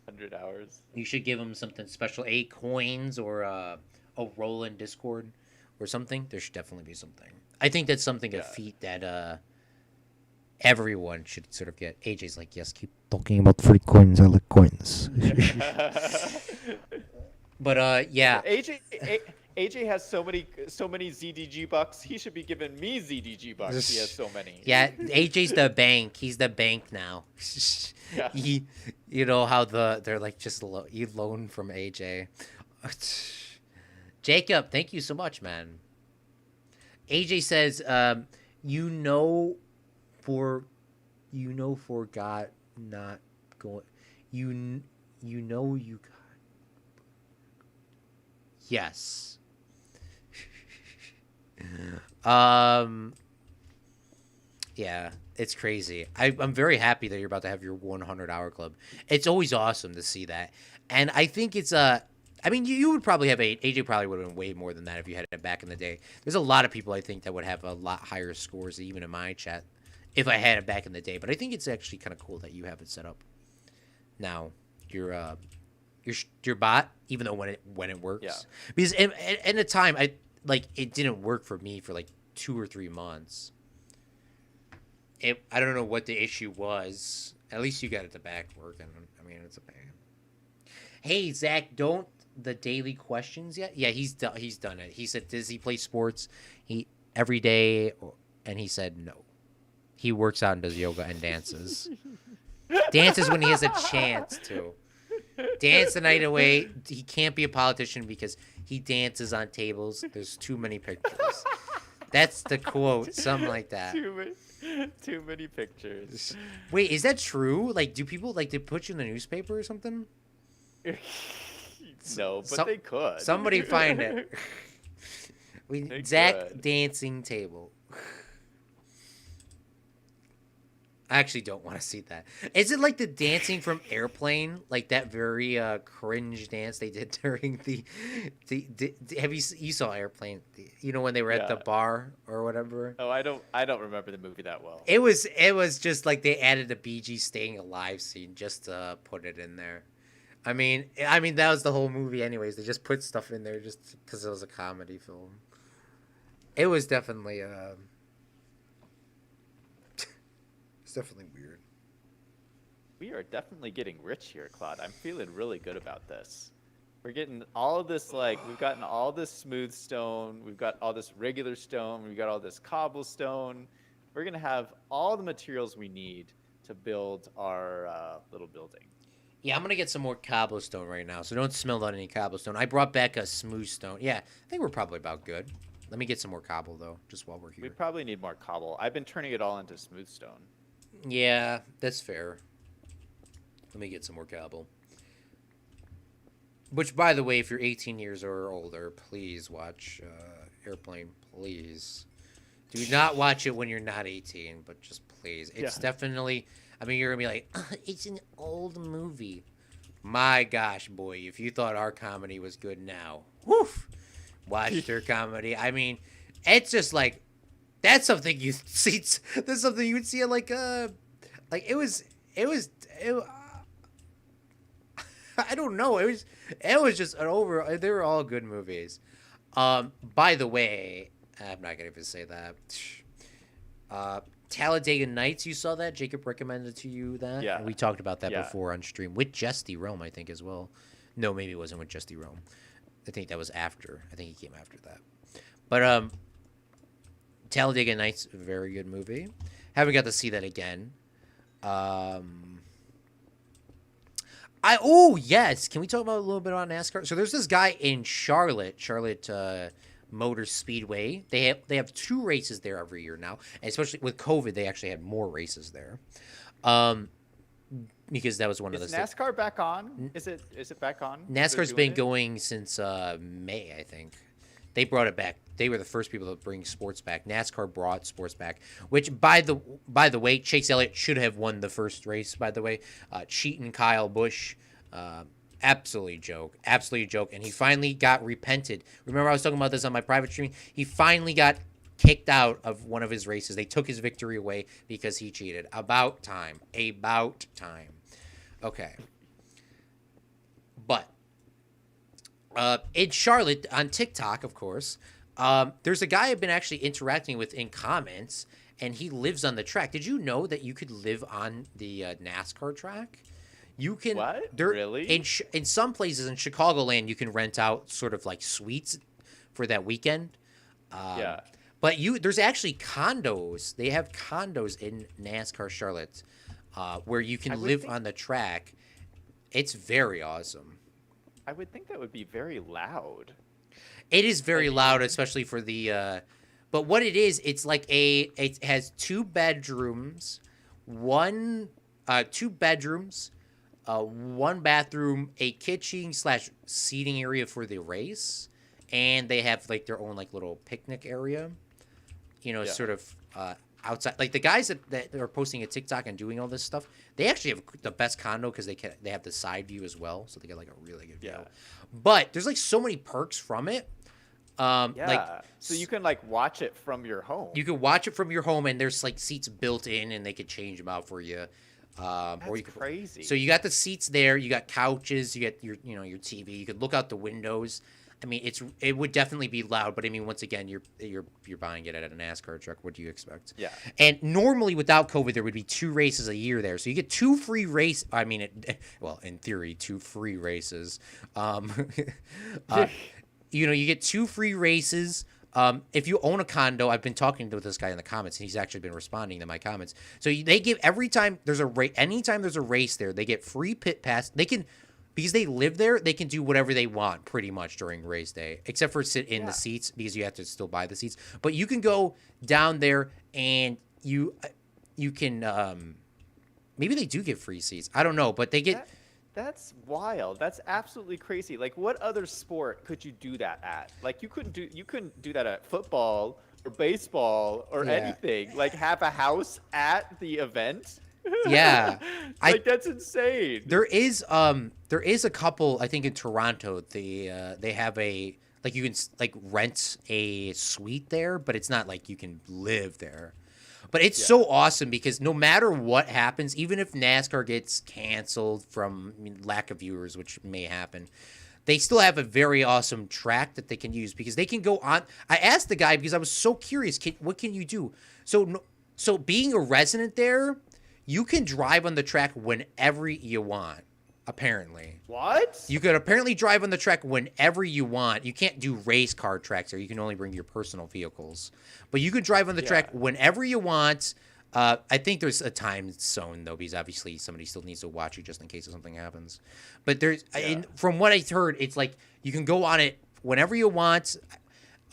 100 hours. You should give him something special. 8 coins or a roll in Discord or something. There should definitely be something. I think that's something, a feat that everyone should sort of get. AJ's like, yes, keep talking about free coins. I like coins. But yeah. AJ has so many ZDG bucks. He should be giving me ZDG bucks. He has so many. Yeah, AJ's the bank. He's the bank now. You know how they're like just you loan from AJ. Jacob, thank you so much, man. AJ says, you know for God not going. You know you got. Yes. Yeah, it's crazy. I'm very happy that you're about to have your 100-hour club. It's always awesome to see that. And I think it's I mean, you would probably have AJ probably would have been way more than that if you had it back in the day. There's a lot of people I think that would have a lot higher scores even in my chat if I had it back in the day. But I think it's actually kind of cool that you have it set up now. Your bot, even though when it works, because in the time it didn't work for me for like 2 or 3 months. I don't know what the issue was. At least you got it back working. I mean, it's a pain. Hey Zach, don't the daily questions yet? Yeah, he's done it. He said, does he play sports? He every day And he said no. He works out and does yoga and dances. Dances when he has a chance to. Dance the night away. He can't be a politician because he dances on tables. There's too many pictures. That's the quote, something like that. Too many pictures. Wait, is that true? Like, do people like to put you in the newspaper or something? No, but they could. Somebody find it. Zach could. dancing table. I actually don't want to see that. Is it like the dancing from Airplane, like that very cringe dance they did during the have you saw Airplane? You know when they were at the bar or whatever. Oh, I don't remember the movie that well. It was just like they added a BG staying alive scene just to put it in there. I mean that was the whole movie anyways. They just put stuff in there just because it was a comedy film. It was definitely it's definitely weird. We are definitely getting rich here, Claude. I'm feeling really good about this. We're getting all of this, we've gotten all this smooth stone. We've got all this regular stone. We've got all this cobblestone. We're going to have all the materials we need to build our little building. Yeah, I'm going to get some more cobblestone right now, so don't smell out any cobblestone. I brought back a smooth stone. Yeah, I think we're probably about good. Let me get some more cobble, though, just while we're here. We probably need more cobble. I've been turning it all into smooth stone. Yeah, that's fair. Let me get some more cobble. Which, by the way, if you're 18 years or older, please watch Airplane, please. Do not watch it when you're not 18, but just please. It's definitely... I mean, you're going to be like, it's an old movie. My gosh, boy, if you thought our comedy was good now, woof, watch their comedy. I mean, it's just like... That's something you see. That's something you would see like it was. I don't know. It was just an over. They were all good movies. By the way, I'm not gonna even say that. Talladega Nights. You saw that? Jacob recommended to you that. Yeah. And we talked about that before on stream with Justy Rome, I think, as well. No, maybe it wasn't with Justy Rome. I think that was after. I think he came after that. But Talladega Nights, a very good movie. Haven't got to see that again. Yes. Can we talk about a little bit about NASCAR? So there's this guy in Charlotte Motor Speedway. They have 2 races there every year now, and especially with COVID, they actually had more races there. Because that was one of the. Is NASCAR back on? Is it back on? NASCAR's been going since May, I think. They brought it back. They were the first people to bring sports back. NASCAR brought sports back, which by the way, Chase Elliott should have won the first race. By the way, cheating Kyle Busch, absolutely joke, and he finally got repented. Remember, I was talking about this on my private stream. He finally got kicked out of one of his races. They took his victory away because he cheated. About time. Okay, but. In Charlotte, on TikTok, of course, there's a guy I've been actually interacting with in comments, and he lives on the track. Did you know that you could live on the NASCAR track? You can. What? Really? In some places in Chicagoland, you can rent out sort of like suites for that weekend. But there's actually condos. They have condos in NASCAR Charlotte where you can live on the track. It's very awesome. I would think that would be very loud. It is very loud, especially for the. But what it is, it's like it has 2 bedrooms, 1 bathroom, a kitchen / seating area for the race, and they have like their own like little picnic area. Sort of outside. Like the guys that are posting a TikTok and doing all this stuff, they actually have the best condo because they have the side view as well, so they get like a really good view. But there's like so many perks from it. So you can like watch it from your home. You can watch it from your home, and there's like seats built in, and they could change them out for you. That's crazy. So you got the seats there, you got couches, you get your TV. You could look out the windows. I mean, it would definitely be loud, but I mean, once again, you're buying it at a NASCAR truck. What do you expect? Yeah. And normally, without COVID, there would be 2 races a year there, so you get 2 free races. I mean, in theory, 2 free races. You get 2 free races. If you own a condo, I've been talking to this guy in the comments, and he's actually been responding to my comments. So they give every time there's a race, anytime there's a race there, they get free pit pass. They can, because they live there, they can do whatever they want pretty much during race day, except for sit in the seats because you have to still buy the seats. But you can go down there and you can maybe they do get free seats. I don't know, but they get. That's wild. That's absolutely crazy. Like, what other sport could you do that at? Like, you couldn't do that at football or baseball or anything. Like, have a house at the event. Yeah, that's insane. There is a couple. I think in Toronto, they have a like you can like rent a suite there, but it's not like you can live there. But it's so awesome because no matter what happens, even if NASCAR gets canceled from lack of viewers, which may happen, they still have a very awesome track that they can use because they can go on. I asked the guy because I was so curious, what can you do? So being a resident there, you can drive on the track whenever you want. Apparently. What? You could apparently drive on the track whenever you want. You can't do race car tracks there. You can only bring your personal vehicles. But you could drive on the track whenever you want. I think there's a time zone, though, because obviously somebody still needs to watch you just in case something happens. But there's, from what I heard, it's like you can go on it whenever you want.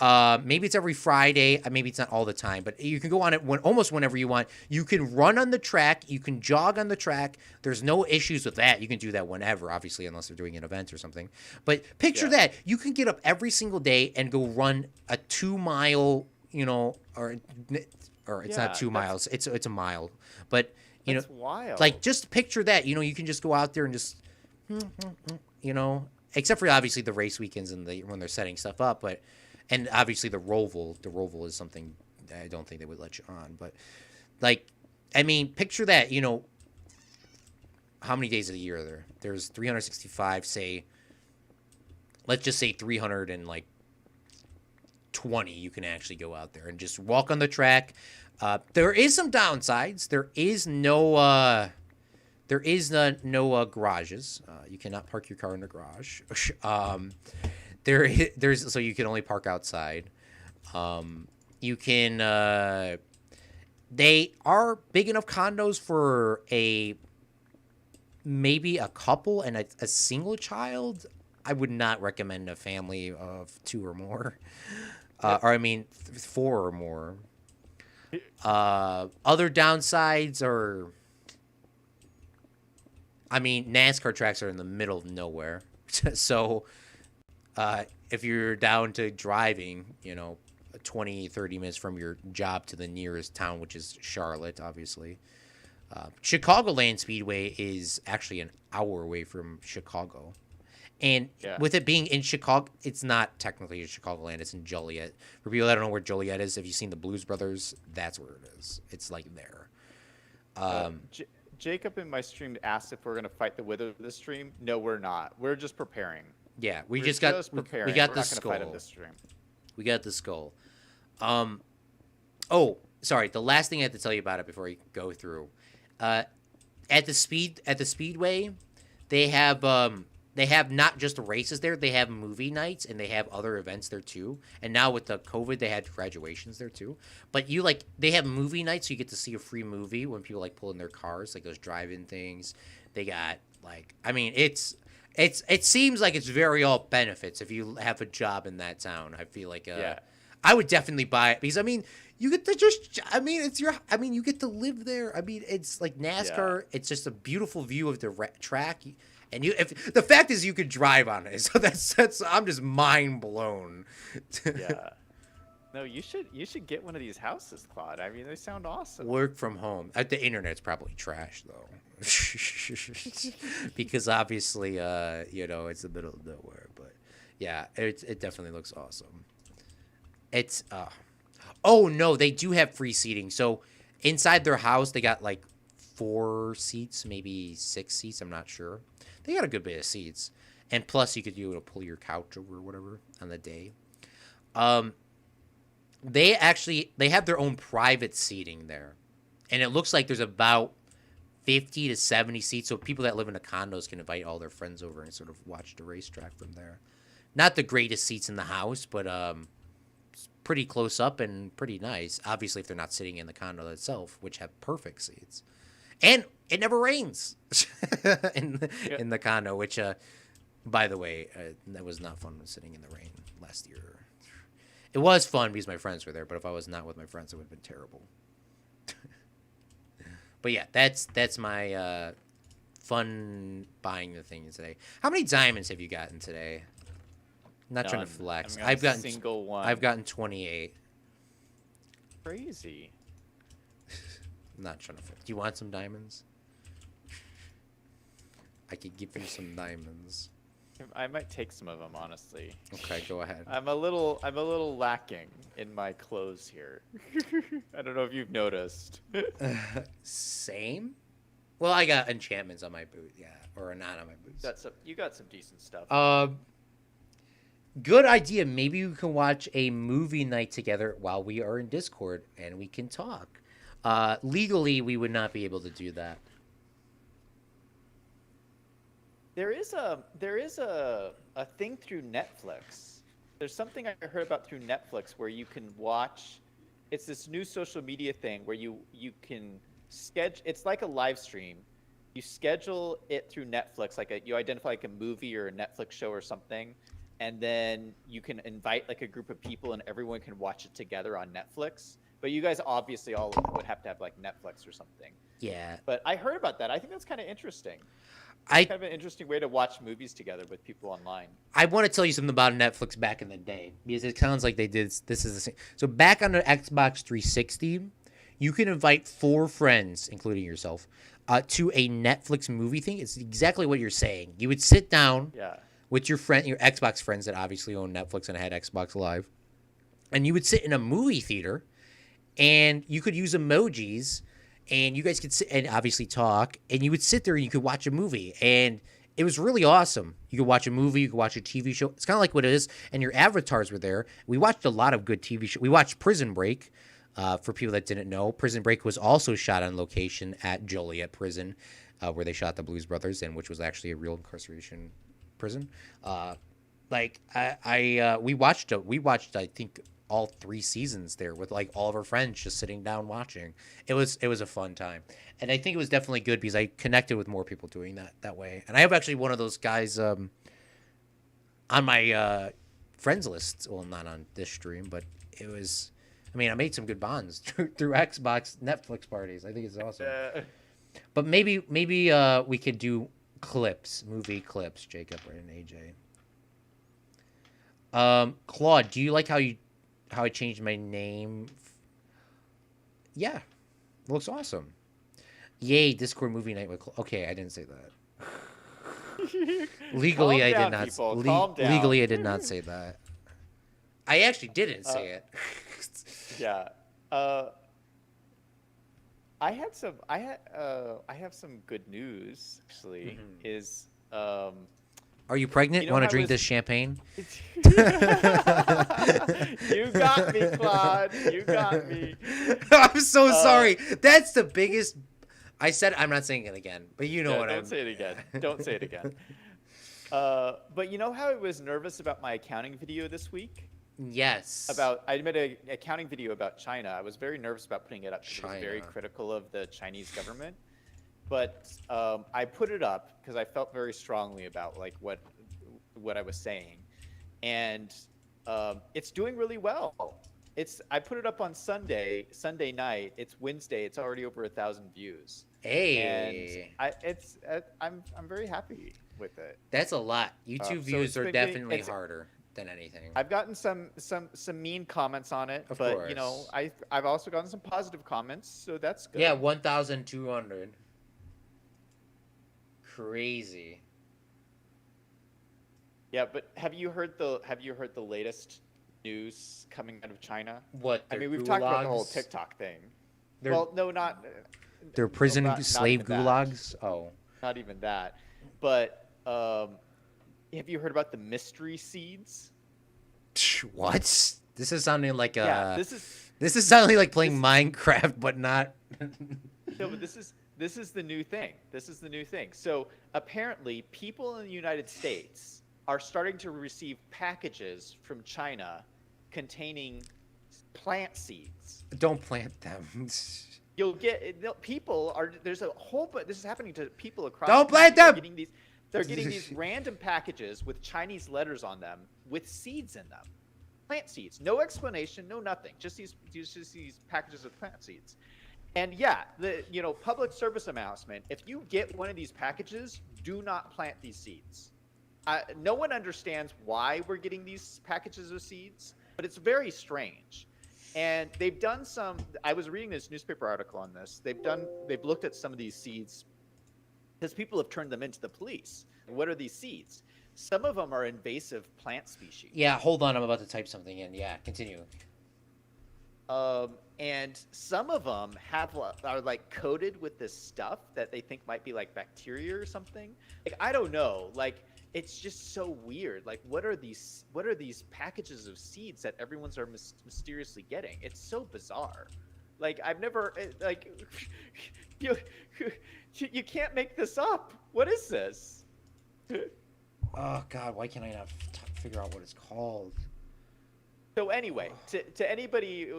Maybe it's every Friday. Maybe it's not all the time, but you can go on it almost whenever you want. You can run on the track. You can jog on the track. There's no issues with that. You can do that whenever, obviously, unless they're doing an event or something. But picture that. You can get up every single day and go run a 2 mile, or it's not 2 miles. It's a mile. But, that's wild. like just picture that. You can just go out there and just, except for obviously the race weekends and when they're setting stuff up, but. And obviously the Roval is something I don't think they would let you on. But, picture that, how many days of the year are there? There's 365, let's just say 320 you can actually go out there and just walk on the track. There is some downsides. There is no garages. You cannot park your car in the garage. There's so you can only park outside. You can they are big enough condos for maybe a couple and a single child. I would not recommend a family of 2 or more. Or 4 or more. Other downsides are NASCAR tracks are in the middle of nowhere. So if you're down to driving, 20, 30 minutes from your job to the nearest town, which is Charlotte, obviously. Chicagoland Speedway is actually an hour away from Chicago. And with it being in Chicago, it's not technically in Chicagoland. It's in Joliet. For people that don't know where Joliet is, if you've seen the Blues Brothers, that's where it is. It's like there. Jacob in my stream asked if we're going to fight the Wither this stream. No, we're not. We're just preparing. Yeah, we got the skull. We got the skull. Oh, sorry. The last thing I have to tell you about it before we go through, at the speedway, they have not just races there. They have movie nights and they have other events there too. And now with the COVID, they had graduations there too. But they have movie nights, so you get to see a free movie when people pull in their cars, like those drive-in things. They got it seems like it's very all benefits if you have a job in that town. I feel like I would definitely buy it because you get to you get to live there. It's like NASCAR. Yeah. It's just a beautiful view of the track, and if the fact is you could drive on it. So that's I'm just mind blown. Yeah. No, you should get one of these houses, Claude. They sound awesome. Work from home. The internet's probably trash though. Because obviously it's the middle of nowhere, but yeah, it definitely looks awesome. It's oh no, they do have free seating. So inside their house they got 4 seats, maybe 6 seats, I'm not sure. They got a good bit of seats. And plus you could pull your couch over or whatever on the day. They have their own private seating there. And it looks like there's about 50 to 70 seats, so people that live in the condos can invite all their friends over and sort of watch the racetrack from there. Not the greatest seats in the house, but pretty close up and pretty nice. Obviously, if they're not sitting in the condo itself, which have perfect seats, and it never rains in the condo. Which, by the way, that was not fun sitting in the rain last year. It was fun because my friends were there, but if I was not with my friends, it would have been terrible. But yeah, that's my fun buying the thing today. How many diamonds have you gotten today? I'm not trying to flex. I've gotten single one. I've gotten 28. Crazy. I'm not trying to flex. Do you want some diamonds? I could give you some diamonds. I might take some of them, honestly. Okay, go ahead. I'm a little lacking in my clothes here. I don't know if you've noticed. Same. Well, I got enchantments on my boot, yeah, or not on my boots. You got some decent stuff. Good idea. Maybe we can watch a movie night together while we are in Discord, and we can talk. Legally, we would not be able to do that. There is a thing through Netflix. There's something I heard about through Netflix where you can watch. It's this new social media thing where you can schedule. It's like a live stream. You schedule it through Netflix, you identify like a movie or a Netflix show or something, and then you can invite like a group of people and everyone can watch it together on Netflix. But you guys obviously all would have to have like Netflix or something. Yeah. But I heard about that. I think that's kind of interesting. It's kind of an interesting way to watch movies together with people online. I want to tell you something about Netflix back in the day because it sounds like they did. This is the same. So back on the Xbox 360, you can invite 4 friends, including yourself, to a Netflix movie thing. It's exactly what you're saying. You would sit down with your Xbox friends that obviously own Netflix and had Xbox Live, and you would sit in a movie theater, and you could use emojis. And you guys could sit and obviously talk, and you would sit there and you could watch a movie, and it was really awesome. You could watch a movie, you could watch a TV show. It's kind of like what it is, and your avatars were there. We watched a lot of good TV shows. We watched Prison Break. For people that didn't know, Prison Break was also shot on location at Joliet Prison, where they shot the Blues Brothers, and which was actually a real incarceration prison. We watched I think all 3 seasons there with like all of our friends just sitting down watching. It was a fun time, and I think it was definitely good because I connected with more people doing that way. And I have actually one of those guys on my friends list. Well, not on this stream, but it was. I mean, I made some good bonds through Xbox Netflix parties. I think it's awesome. But maybe we could do movie clips, Jacob and AJ. Claude, do you like how I changed my name? Yeah, it looks awesome. Yay, Discord movie night with Okay, I didn't say that. Legally, I did not. Legally, I did not say that. I actually didn't say it. Yeah. I have some good news actually. Are you pregnant? Want to drink this champagne? You got me, Claude. You got me. I'm so sorry. That's the biggest. I said I'm not saying it again, but you know what I'm. Don't say it again. Don't say it again. But you know how I was nervous about my accounting video this week? Yes. I made an accounting video about China. I was very nervous about putting it up because I was very critical of the Chinese government. But I put it up because I felt very strongly about like what I was saying, and it's doing really well. I put it up on Sunday night. It's Wednesday. It's already over 1,000 views. Hey, and I'm very happy with it. That's a lot. YouTube views are definitely harder than anything. I've gotten some mean comments on it, of but course. You know, I've also gotten some positive comments, so that's good. Yeah, 1,200. Crazy. Yeah, but have you heard the latest news coming out of China? What? I mean, we've talked about the whole TikTok thing. Well, no, not. They're prison slave not gulags. Oh. Not even that, but have you heard about the mystery seeds? What? This is sounding like a. Yeah, this is sounding like playing Minecraft, but not. No, but this is the new thing. This is the new thing. So apparently, people in the United States are starting to receive packages from China containing plant seeds. Don't plant them. You'll get people are there's a whole but this is happening to people across. Don't the plant country. them. They're getting these random packages with Chinese letters on them with seeds in them, plant seeds. No explanation, no nothing. Just these packages with plant seeds. And yeah, the public service announcement: if you get one of these packages, do not plant these seeds. No one understands why we're getting these packages of seeds, but it's very strange. And they've done some. I was reading this newspaper article on this. They've looked at some of these seeds because people have turned them into the police. What are these seeds? Some of them are invasive plant species. Yeah, hold on. I'm about to type something in. Yeah, continue. And some of them are like coated with this stuff that they think might be like bacteria or something. Like, I don't know. Like, it's just so weird. Like, what are these packages of seeds that everyone's mysteriously getting? It's so bizarre. Like, I've never like you can't make this up. What is this? Oh God, why can't I not figure out what it's called? So anyway, to anybody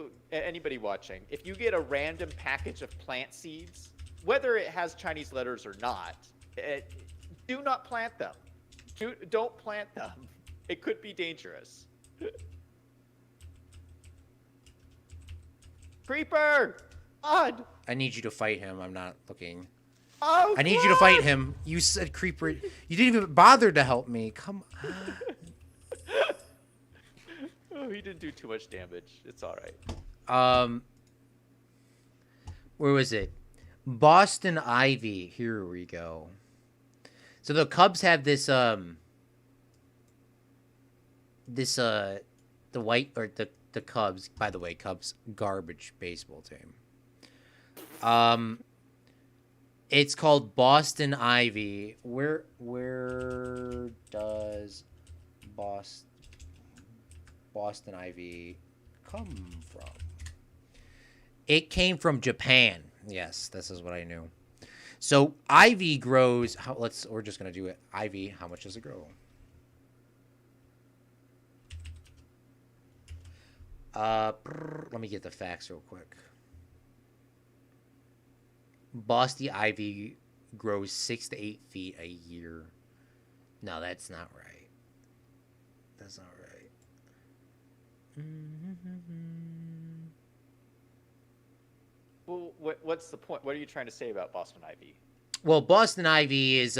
watching, if you get a random package of plant seeds, whether it has Chinese letters or not, do not plant them. Don't plant them. It could be dangerous. Creeper! Odd! I need you to fight him. I'm not looking. Oh, I need you to fight him. You said Creeper. You didn't even bother to help me. Come on. Oh, he didn't do too much damage. It's all right. Where was it? Boston Ivy. Here we go. So the Cubs have this the Cubs, by the way, Cubs garbage baseball team. It's called Boston Ivy. Where does Boston Ivy come from? It came from Japan. Yes, this is what I knew. So ivy grows. We're just gonna do it. Ivy. How much does it grow? Let me get the facts real quick. Boston ivy grows 6 to 8 feet a year. No, that's not right. That's not right. Well, what's the point? What are you trying to say about Boston Ivy? Well, Boston Ivy is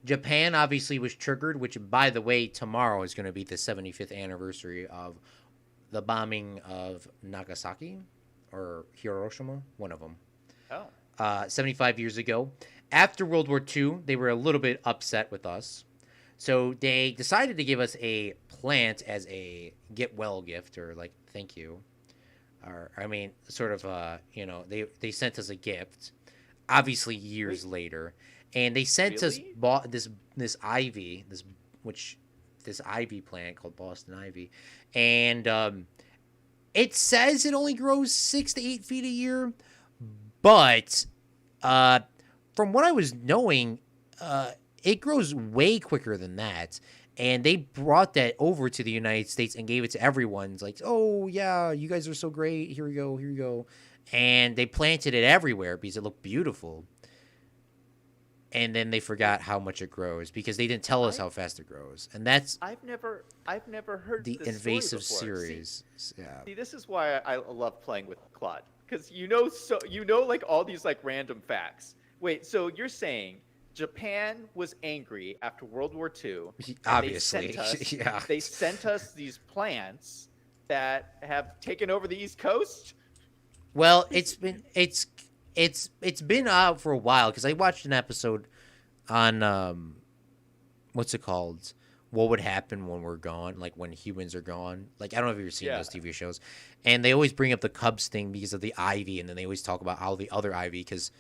Japan obviously was triggered, which, by the way, tomorrow is going to be the 75th anniversary of the bombing of Nagasaki or Hiroshima, one of them. Oh. 75 years ago. After World War II, they were a little bit upset with us. So they decided to give us a plant as a get well gift, or like thank you. Or I mean, sort of they sent us a gift, obviously years later, and they sent us this ivy, this ivy plant called Boston Ivy, and it says it only grows 6 to 8 feet a year, but from what I was knowing, it grows way quicker than that. And they brought that over to the United States and gave it to everyone. It's like, oh, yeah, you guys are so great. Here we go. Here we go. And they planted it everywhere because it looked beautiful. And then they forgot how much it grows because they didn't tell us how fast it grows. And that's I've never heard the this invasive story before. series. See, this is why I love playing with Claude, because like all these like random facts. Wait, so you're saying Japan was angry after World War II. Obviously, they sent us these plants that have taken over the East Coast. Well, it's been out for a while because I watched an episode on what's it called? What would happen when we're gone? Like when humans are gone. Like I don't know if you've seen those TV shows, and they always bring up the Cubs thing because of the ivy, and then they always talk about all the other ivy because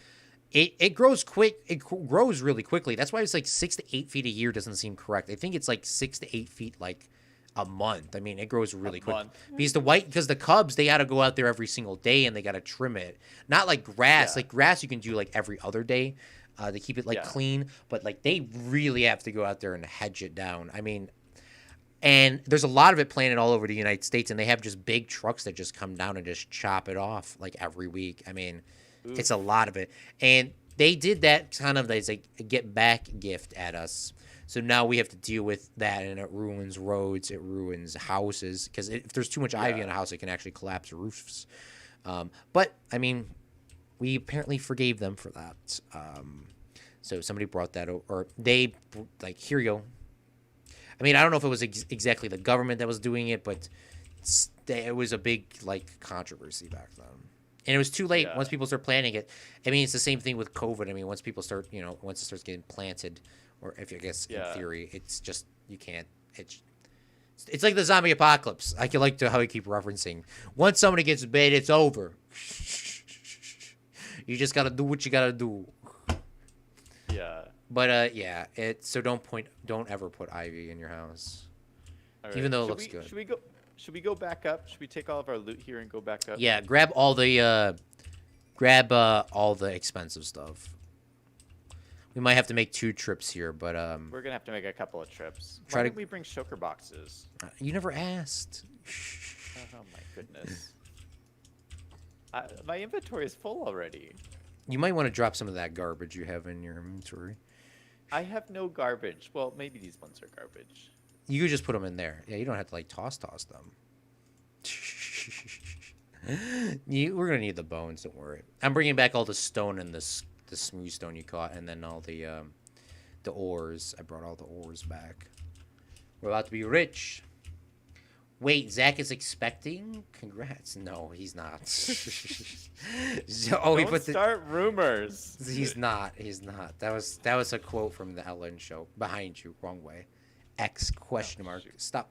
it grows quick. It grows really quickly. That's why it's like 6 to 8 feet a year doesn't seem correct. I think it's like 6 to 8 feet like a month. I mean, it grows really quick because the Cubs, they got to go out there every single day and they got to trim it. Not like grass. Like grass, you can do like every other day to keep it like clean. But like they really have to go out there and hedge it down. I mean, And there's a lot of it planted all over the United States, and they have just big trucks that just come down and just chop it off like every week. I mean, it's a Oof. lot of it. And they did that kind of as a get back gift at us. So now we have to deal with that, and it ruins roads, it ruins houses, because if there's too much ivy in a house, it can actually collapse roofs. But I mean, we apparently forgave them for that. So somebody brought that over, or they like, here you go. I mean, I don't know if it was exactly the government that was doing it, but it was a big like controversy back then. And it was too late once people start planning it. I mean, it's the same thing with COVID. I mean, once people start, once it starts getting planted, or if I guess in theory, it's just you can't. It's like the zombie apocalypse. I like how I keep referencing. Once somebody gets bit, it's over. You just gotta do what you gotta do. Yeah. But so don't ever put ivy in your house. Right. Even though it looks good. Should we go back up? Should we take all of our loot here and go back up? Yeah, grab all the expensive stuff. We might have to make 2 trips here, but we're gonna have to make a couple of trips. Why didn't we bring shulker boxes? You never asked. Oh my goodness. My inventory is full already. You might want to drop some of that garbage you have in your inventory. I have no garbage. Well, maybe these ones are garbage. You could just put them in there. Yeah, you don't have to like toss them. We're gonna need the bones. Don't worry. I'm bringing back all the stone and the smooth stone you caught, and then all the ores. I brought all the ores back. We're about to be rich. Wait, Zach is expecting? Congrats. No, he's not. Don't start rumors. He's not. That was a quote from the Ellen show. Behind you, wrong way. X question mark. Shoot. Stop.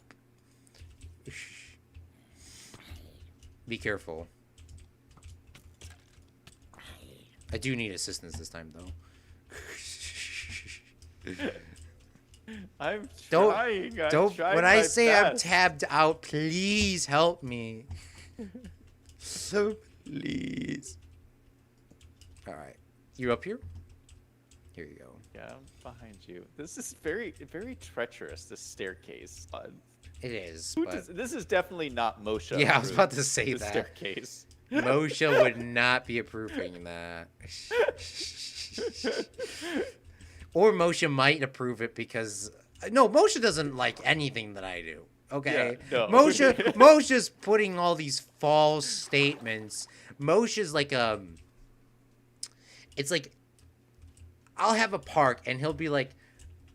Be careful. I do need assistance this time, though. I'm trying. When I say I'm tabbed out, please help me. So please. All right, you up here? Here you go. Yeah, I'm behind you. This is very, very treacherous. This staircase. It is. This is definitely not Moshe. Yeah, I was about to say that. Staircase. Moshe would not be approving that. Or Moshe might approve it because no, Moshe doesn't like anything that I do. Okay, yeah, no. Moshe's putting all these false statements. Moshe's like it's like I'll have a park and he'll be like,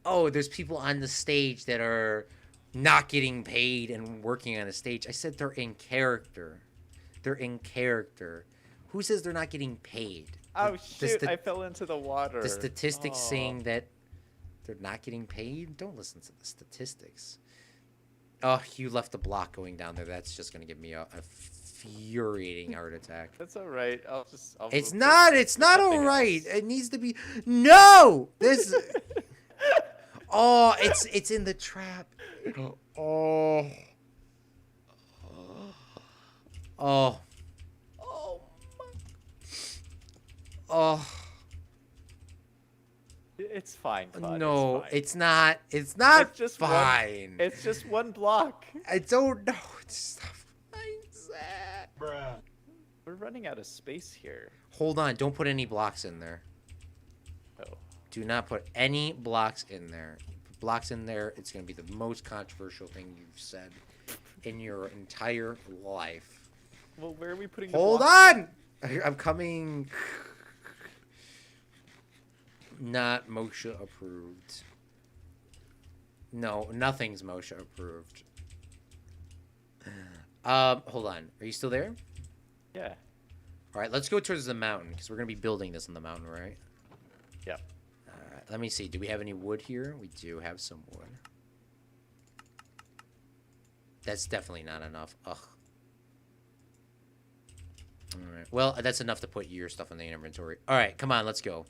"Oh, there's people on the stage that are not getting paid and working on a stage." I said they're in character. They're in character. Who says they're not getting paid? Oh, shoot, I fell into the water. The statistics saying that they're not getting paid? Don't listen to the statistics. Oh, you left the block going down there. That's just going to give me a infuriating heart attack. That's all right. It's not all right. It needs to be... No! This... Oh, it's in the trap. Oh. Oh. Oh. It's fine, Claude. No, it's not. It's not just fine. It's just one block. I don't know. It's not fine, Zach. Bruh. We're running out of space here. Hold on. Don't put any blocks in there. Oh. Do not put any blocks in there. Put blocks in there, it's going to be the most controversial thing you've said in your entire life. Well, where are we putting Hold the blocks? on! I'm coming... Not Moshe approved. No, nothing's Moshe approved. Hold on. Are you still there? Yeah. All right, let's go towards the mountain because we're gonna be building this on the mountain, right? Yep. All right. Let me see. Do we have any wood here? We do have some wood. That's definitely not enough. Ugh. All right. Well, that's enough to put your stuff in the inventory. All right, come on, let's go.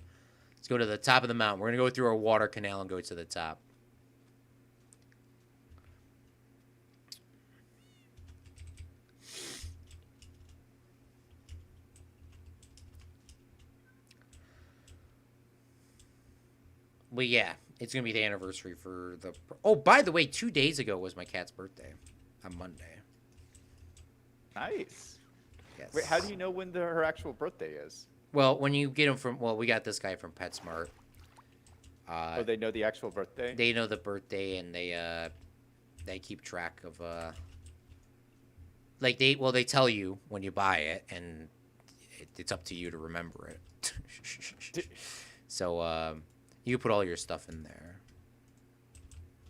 Let's go to the top of the mountain. We're going to go through our water canal and go to the top. But yeah, It's gonna be the anniversary for the. Oh, by the way, 2 days ago was my cat's birthday, on Monday. Nice. Yes. Wait, how do you know when her actual birthday is? Well, when you get them from, we got this guy from PetSmart. Oh, they know the actual birthday? They know the birthday, and they keep track of like they tell you when you buy it, and it's up to you to remember it. So you can put all your stuff in there.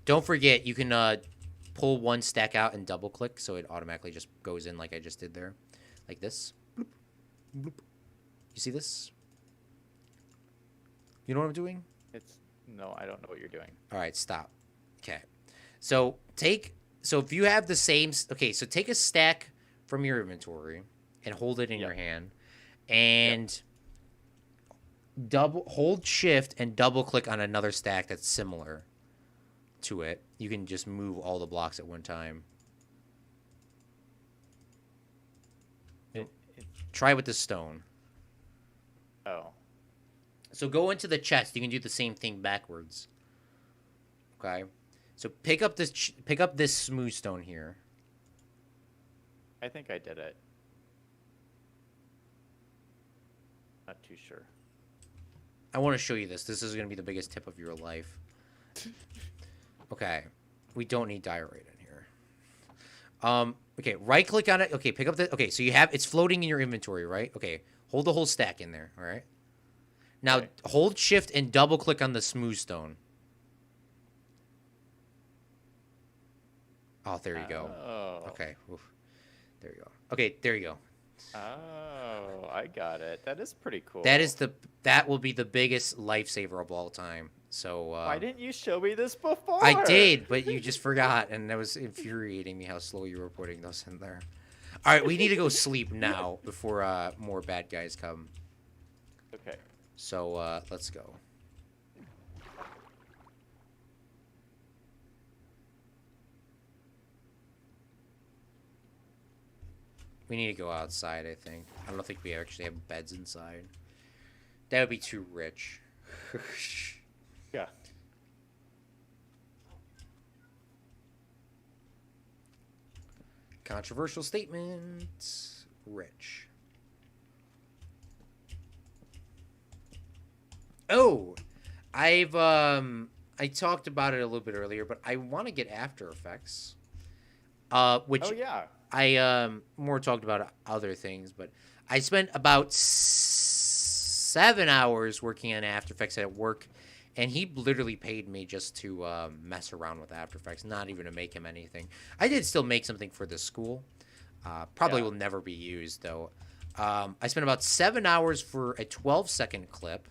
Don't forget, you can pull one stack out and double click, so it automatically just goes in like I just did there, like this. Bloop, bloop. You see this? You know what I'm doing? No, I don't know what you're doing. All right, stop. Okay. So if you have the same, okay, so take a stack from your inventory and hold it in your hand, and hold shift and double click on another stack that's similar to it. You can just move all the blocks at one time. Try with the stone. Oh. So go into the chest. You can do the same thing backwards. Okay. So pick up this smooth stone here. I think I did it. Not too sure. I want to show you this. This is going to be the biggest tip of your life. Okay. We don't need diorite in here. Okay, right click on it. Okay, pick up the, okay, so it's floating in your inventory, right? Okay, hold the whole stack in there, all right? Now, hold shift and double click on the smooth stone. Oh, there you go. Oh. Okay, oof. There you go. Okay, there you go. Oh, I got it. That is pretty cool. That will be the biggest lifesaver of all time. So why didn't you show me this before? I did, but you just forgot, and that was infuriating me how slow you were putting those in there. All right, we need to go sleep now before more bad guys come. Okay. So let's go. We need to go outside, I think. I don't think we actually have beds inside. That would be too rich. Yeah. Controversial statement. Rich. Oh, I talked about it a little bit earlier, but I want to get After Effects. Which I more talked about other things, but I spent about 7 hours working on After Effects at work, and he literally paid me just to mess around with After Effects, not even to make him anything. I did still make something for the school. Probably will never be used, though. I spent about 7 hours for a 12-second clip.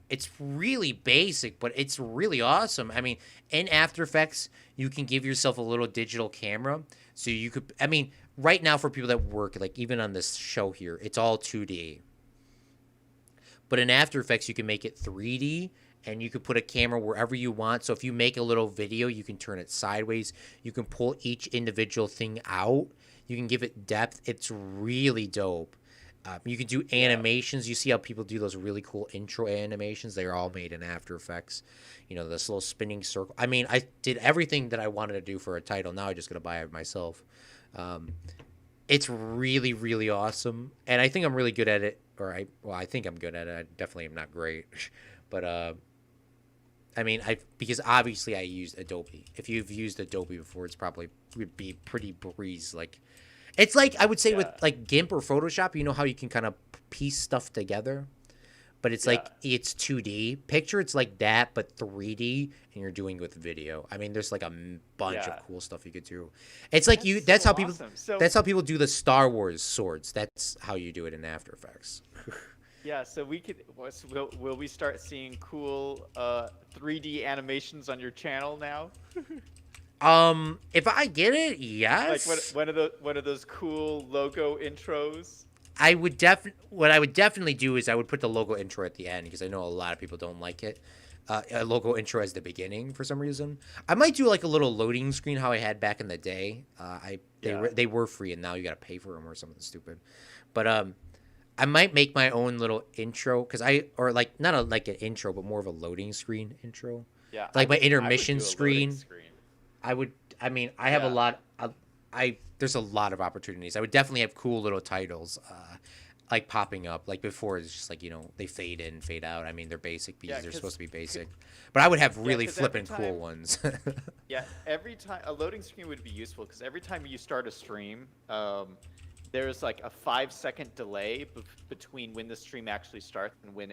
It's really basic, but it's really awesome. I mean, in After Effects, you can give yourself a little digital camera. So you could, I mean, right now for people that work, like even on this show here, it's all 2D. But in After Effects, you can make it 3D, and you can put a camera wherever you want. So if you make a little video, you can turn it sideways. You can pull each individual thing out. You can give it depth. It's really dope. You can do animations. You see how people do those really cool intro animations? They're all made in After Effects. You know, this little spinning circle. I mean, I did everything that I wanted to do for a title. Now I'm just going to buy it myself. It's really, really awesome. And I think I'm really good at it. I think I'm good at it. I definitely am not great. But, I mean, because obviously I used Adobe. If you've used Adobe before, it's probably would be pretty breeze. Like, it's like, I would say with like GIMP or Photoshop, you know how you can kind of piece stuff together, but it's like, it's 2D. Picture it's like that, but 3D, and you're doing with video. I mean, there's like a bunch of cool stuff you could do. It's like that's how people, that's how people do the Star Wars swords. That's how you do it in After Effects. Yeah, so we could, will we start seeing cool 3D animations on your channel now? If I get it, yes. Like one of those cool logo intros. What I would definitely do is I would put the logo intro at the end, because I know a lot of people don't like it. A logo intro as the beginning for some reason. I might do like a little loading screen how I had back in the day. They were free, and now you got to pay for them or something stupid. But I might make my own little intro because or like not like an intro, but more of a loading screen intro, Yeah, like my I would intermission do a loading screen. screen. I would. I mean, I have a Yeah. lot. I there's a lot of opportunities. I would definitely have cool little titles, like popping up. Like before, it's just like they fade in, fade out. I mean, they're basic Yeah, because they're supposed to be basic, cause, but I would have yeah, really because every flippin' cool time, ones. yeah, every time a loading screen would be useful because every time you start a stream, there's like a 5 second delay between when the stream actually starts and when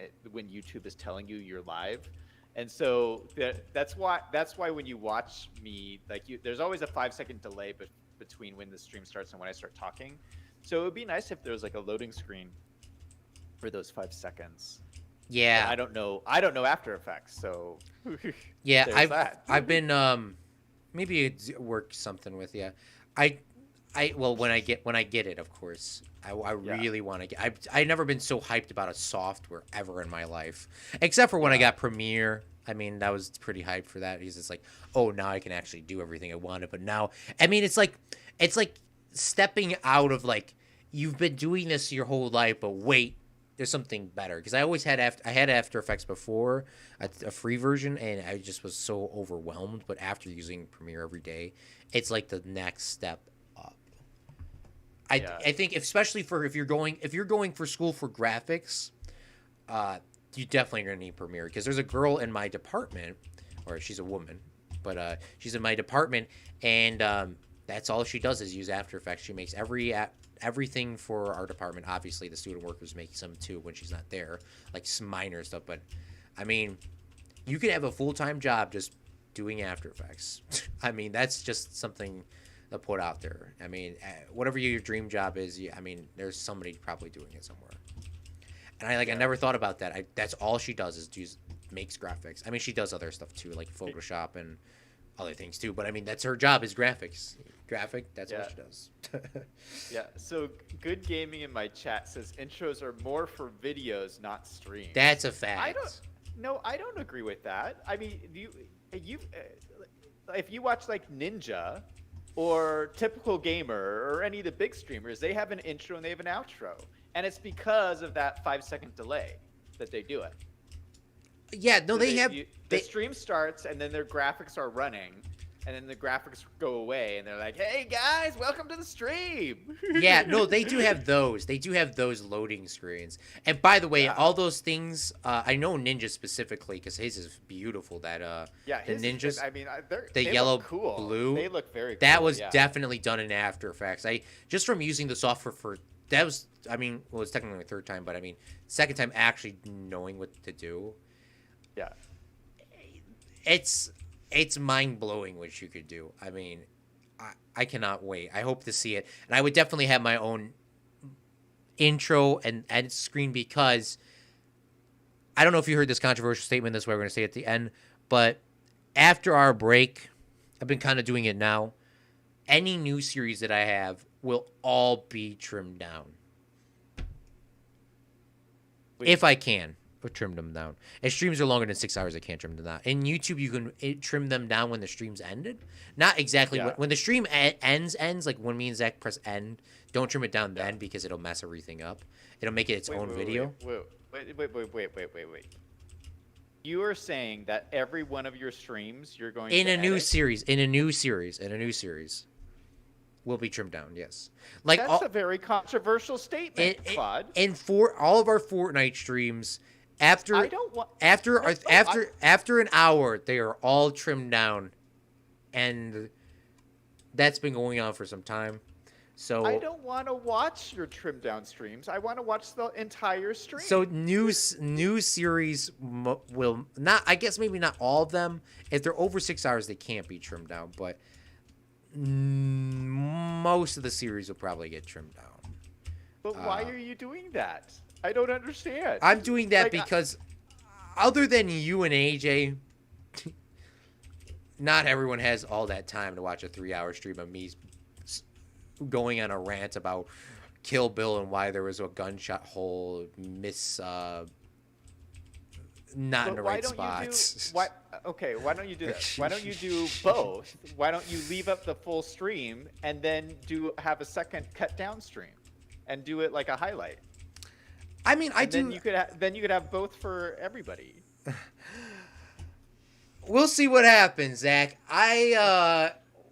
YouTube is telling you you're live. And so that's why when you watch me, like there's always a 5 second delay between when the stream starts and when I start talking. So it would be nice if there was like a loading screen for those 5 seconds. But Yeah, I don't know After Effects, so yeah. there's that. I've been maybe it work something with you. I well when I get it, of course. I Yeah, really want to get. I never been so hyped about a software ever in my life, except for when I yeah, got Premiere. I mean, that was pretty hyped for that. He's just like, oh, now I can actually do everything I wanted. But now, I mean, it's like stepping out of like you've been doing this your whole life, but wait, there's something better. Because I had After Effects before, a free version, and I just was so overwhelmed. But after using Premiere every day, it's like the next step up. yeah, I think especially for if you're going for school for graphics, uh, you definitely are gonna need Premiere because there's a girl in my department, or she's a woman, but she's in my department, and that's all she does is use After Effects. She makes everything for our department. Obviously, the student workers make some too when she's not there, like some minor stuff. But I mean, you could have a full-time job just doing After Effects. I mean, that's just something to put out there. I mean, whatever your dream job is, I mean, there's somebody probably doing it somewhere. And I yeah. never thought about that. That's all she does is makes graphics. I mean, she does other stuff too, like Photoshop and other things too. But I mean, that's her job is graphics. That's all Yeah. she does. Yeah, so Good Gaming in my chat says intros are more for videos, not streams. That's a I don't. fact. No, I don't agree with that. I mean, you if you watch like Ninja or Typical Gamer or any of the big streamers, they have an intro and they have an outro, and it's because of that 5 second delay that they do it. Yeah, no, So they have. the stream starts and then their graphics are running, and then the graphics go away and they're like, "Hey guys, welcome to the stream." Yeah, no, they do have those. They do have those loading screens. And by the way, Yeah. all those things, I know Ninja specifically because his is beautiful. Yeah, The ninjas, I mean, the they yellow, look cool. blue. They look very That cool. was Yeah. definitely done in After Effects. I just from using the software for that was. I mean, well, it's technically my third time, but I mean, second time actually knowing what to do. Yeah. It's mind blowing what you could do. I mean, I cannot wait. I hope to see it, and I would definitely have my own intro and end screen because I don't know if you heard this controversial statement. This way we're going to say at the end, but after our break, I've been kind of doing it now. Any new series that I have will all be trimmed down if I can. Or trim them down. If streams are longer than 6 hours, I can't trim them down. In YouTube, you can trim them down when the stream's ended. Not exactly Yeah. when the stream ends. Like when me and Zach press end. Don't trim it down Yeah. then because it'll mess everything up. It'll make it its own video. Wait. You are saying that every one of your streams you're going In to a new edit? series, will be trimmed down. Yes, That's a very controversial statement, Claude. and for all of our Fortnite streams, after I don't want after an hour, they are all trimmed down, and that's been going on for some time. So I don't want to watch your trimmed down streams. I want to watch the entire stream. So new series will not. I guess maybe not all of them. If they're over 6 hours, they can't be trimmed down. But most of the series will probably get trimmed down. But why are you doing that? I don't understand. I'm doing that Like, because, other than you and AJ, not everyone has all that time to watch a 3-hour stream of me going on a rant about Kill Bill and why there was a gunshot hole not in the right spots. Why don't you do that? Why don't you do both? Why don't you leave up the full stream and then have a second cut down stream and do it like a highlight? I mean, I And do. then you could have both for everybody. We'll see what happens, Zach.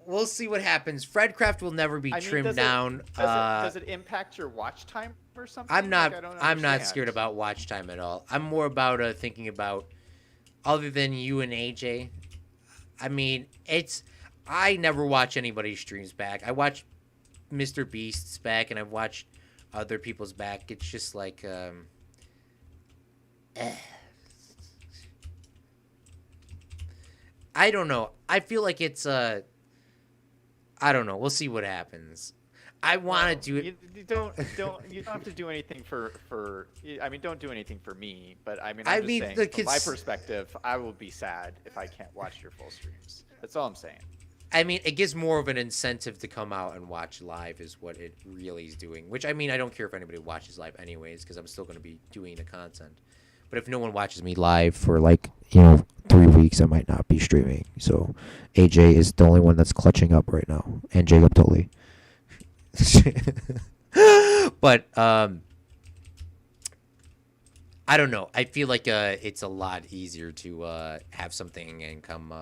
We'll see what happens. Fredcraft will never be I mean, trimmed down. does it impact your watch time or I'm something? Like, not. I don't I'm not scared understand. about watch time at all. I'm more about thinking about other than you and AJ. I mean, it's. I never watch anybody's streams back. I watch Mr. Beast's back, and I've watched other people's back. It's just like. I don't know. I feel like it's I don't know. We'll see what happens. I want to do it. You don't have to do anything for. I mean, don't do anything for me. But I mean, I I'm just mean, saying, the from my kids- perspective, I will be sad if I can't watch your full streams. That's all I'm saying. I mean, it gives more of an incentive to come out and watch live is what it really is doing. Which, I mean, I don't care if anybody watches live anyways because I'm still going to be doing the content. But if no one watches me live for, like, 3 weeks, I might not be streaming. So AJ is the only one that's clutching up right now. And Jacob Tully. But, I don't know. I feel like it's a lot easier to have something and come...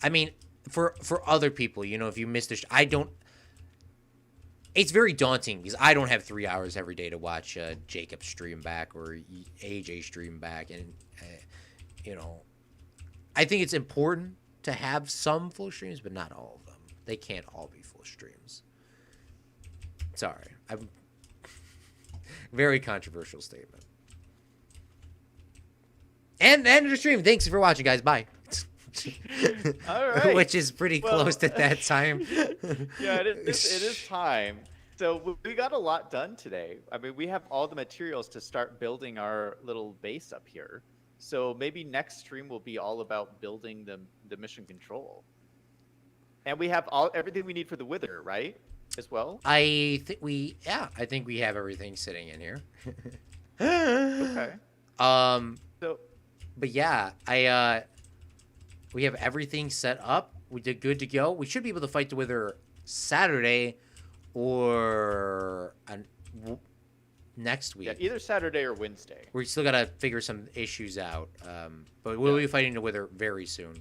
I mean, for other people, if you miss I don't. It's very daunting because I don't have 3 hours every day to watch Jacob stream back or AJ stream back, and I think it's important to have some full streams, but not all of them. They can't all be full streams. Sorry, I'm very controversial statement. And end of the stream. Thanks for watching, guys. Bye. All right. Which is pretty close at that time. Yeah, it is time. So we got a lot done today. I mean, we have all the materials to start building our little base up here. So maybe next stream will be all about building the mission control. And we have everything we need for the Wither, right? As well. I think we have everything sitting in here. Okay. So, but yeah, we have everything set up. We did good to go. We should be able to fight the Wither Saturday or next week. yeah, either Saturday or Wednesday. We still got to figure some issues out. But we'll be fighting the Wither very soon.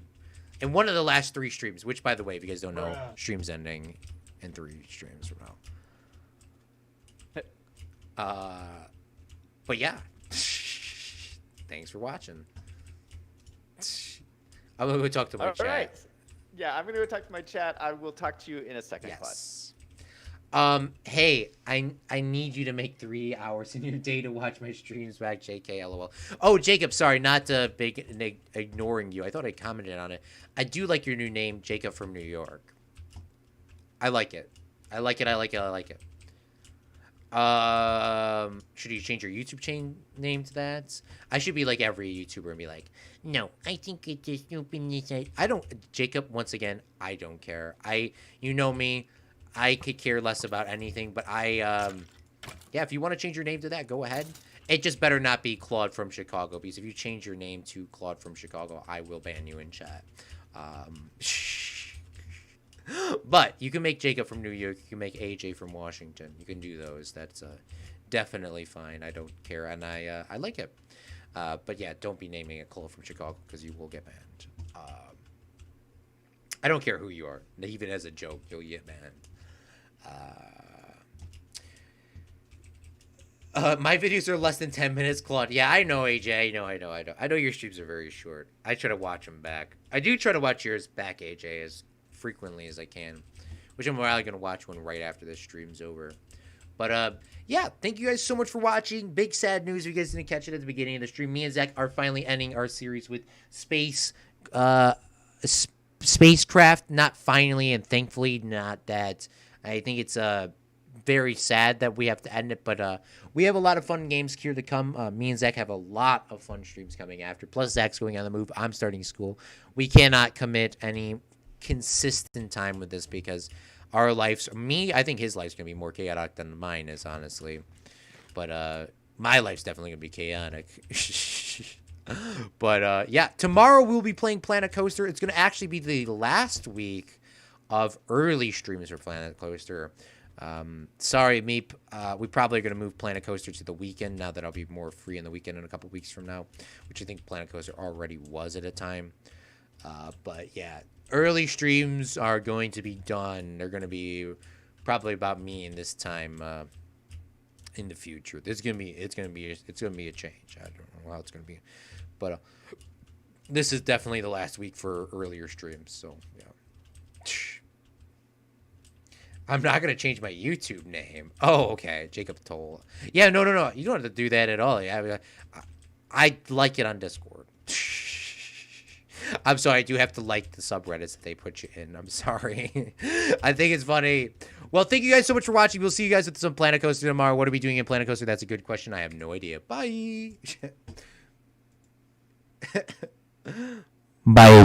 In one of the last 3 streams, which, by the way, if you guys don't know, stream's ending in 3 streams from now. But yeah. Thanks for watching. I'm going to go talk to my chat. All right. Yeah, I'm going to go talk to my chat. I will talk to you in a second, Yes. Hey, I need you to make 3 hours in your day to watch my streams back, JK, LOL. Oh, Jacob, sorry, not ignoring you. I thought I commented on it. I do like your new name, Jacob from New York. I like it. I like it. Should you change your YouTube name to that? I should be like every YouTuber and be like, no, I think it just open this. I don't, Jacob, once again, I don't care. You know me, I could care less about anything, but yeah, if you want to change your name to that, go ahead. It just better not be Claude from Chicago, because if you change your name to Claude from Chicago, I will ban you in chat. But you can make Jacob from New York. You can make AJ from Washington. You can do those. That's definitely fine. I don't care, and I like it. But yeah, don't be naming it Claude from Chicago because you will get banned. I don't care who you are. Even as a joke, you'll get banned. My videos are less than 10 minutes, Claude. Yeah, I know, AJ. I know your streams are very short. I try to watch them back. I do try to watch yours back, AJ, as frequently as I can, which I'm probably going to watch one right after this stream's over. But, yeah, thank you guys so much for watching. Big sad news. If you guys didn't catch it at the beginning of the stream, me and Zach are finally ending our series with SpaceCraft. Not finally, and thankfully, not that. I think it's very sad that we have to end it, but we have a lot of fun games here to come. Me and Zach have a lot of fun streams coming after. Plus, Zach's going on the move. I'm starting school. We cannot commit any consistent time with this because our lives, I think his life's gonna be more chaotic than mine is, honestly. But my life's definitely gonna be chaotic. But yeah, tomorrow we'll be playing Planet Coaster. It's gonna actually be the last week of early streams for Planet Coaster. Sorry, Meep. We probably are going to move Planet Coaster to the weekend now that I'll be more free in the weekend in a couple weeks from now, which I think Planet Coaster already was at a time. But yeah, early streams are going to be done. They're going to be probably about me in this time in the future. It's gonna be a change. I don't know how it's gonna be, but this is definitely the last week for earlier streams. So yeah. I'm not gonna change my YouTube name. Oh, okay, Jacob Toll. Yeah, no. You don't have to do that at all. Yeah, I like it on Discord. I'm sorry, I do have to like the subreddits that they put you in. I'm sorry. I think it's funny. Well, thank you guys so much for watching. We'll see you guys with some Planet Coaster tomorrow. What are we doing in Planet Coaster? That's a good question. I have no idea. Bye. Bye.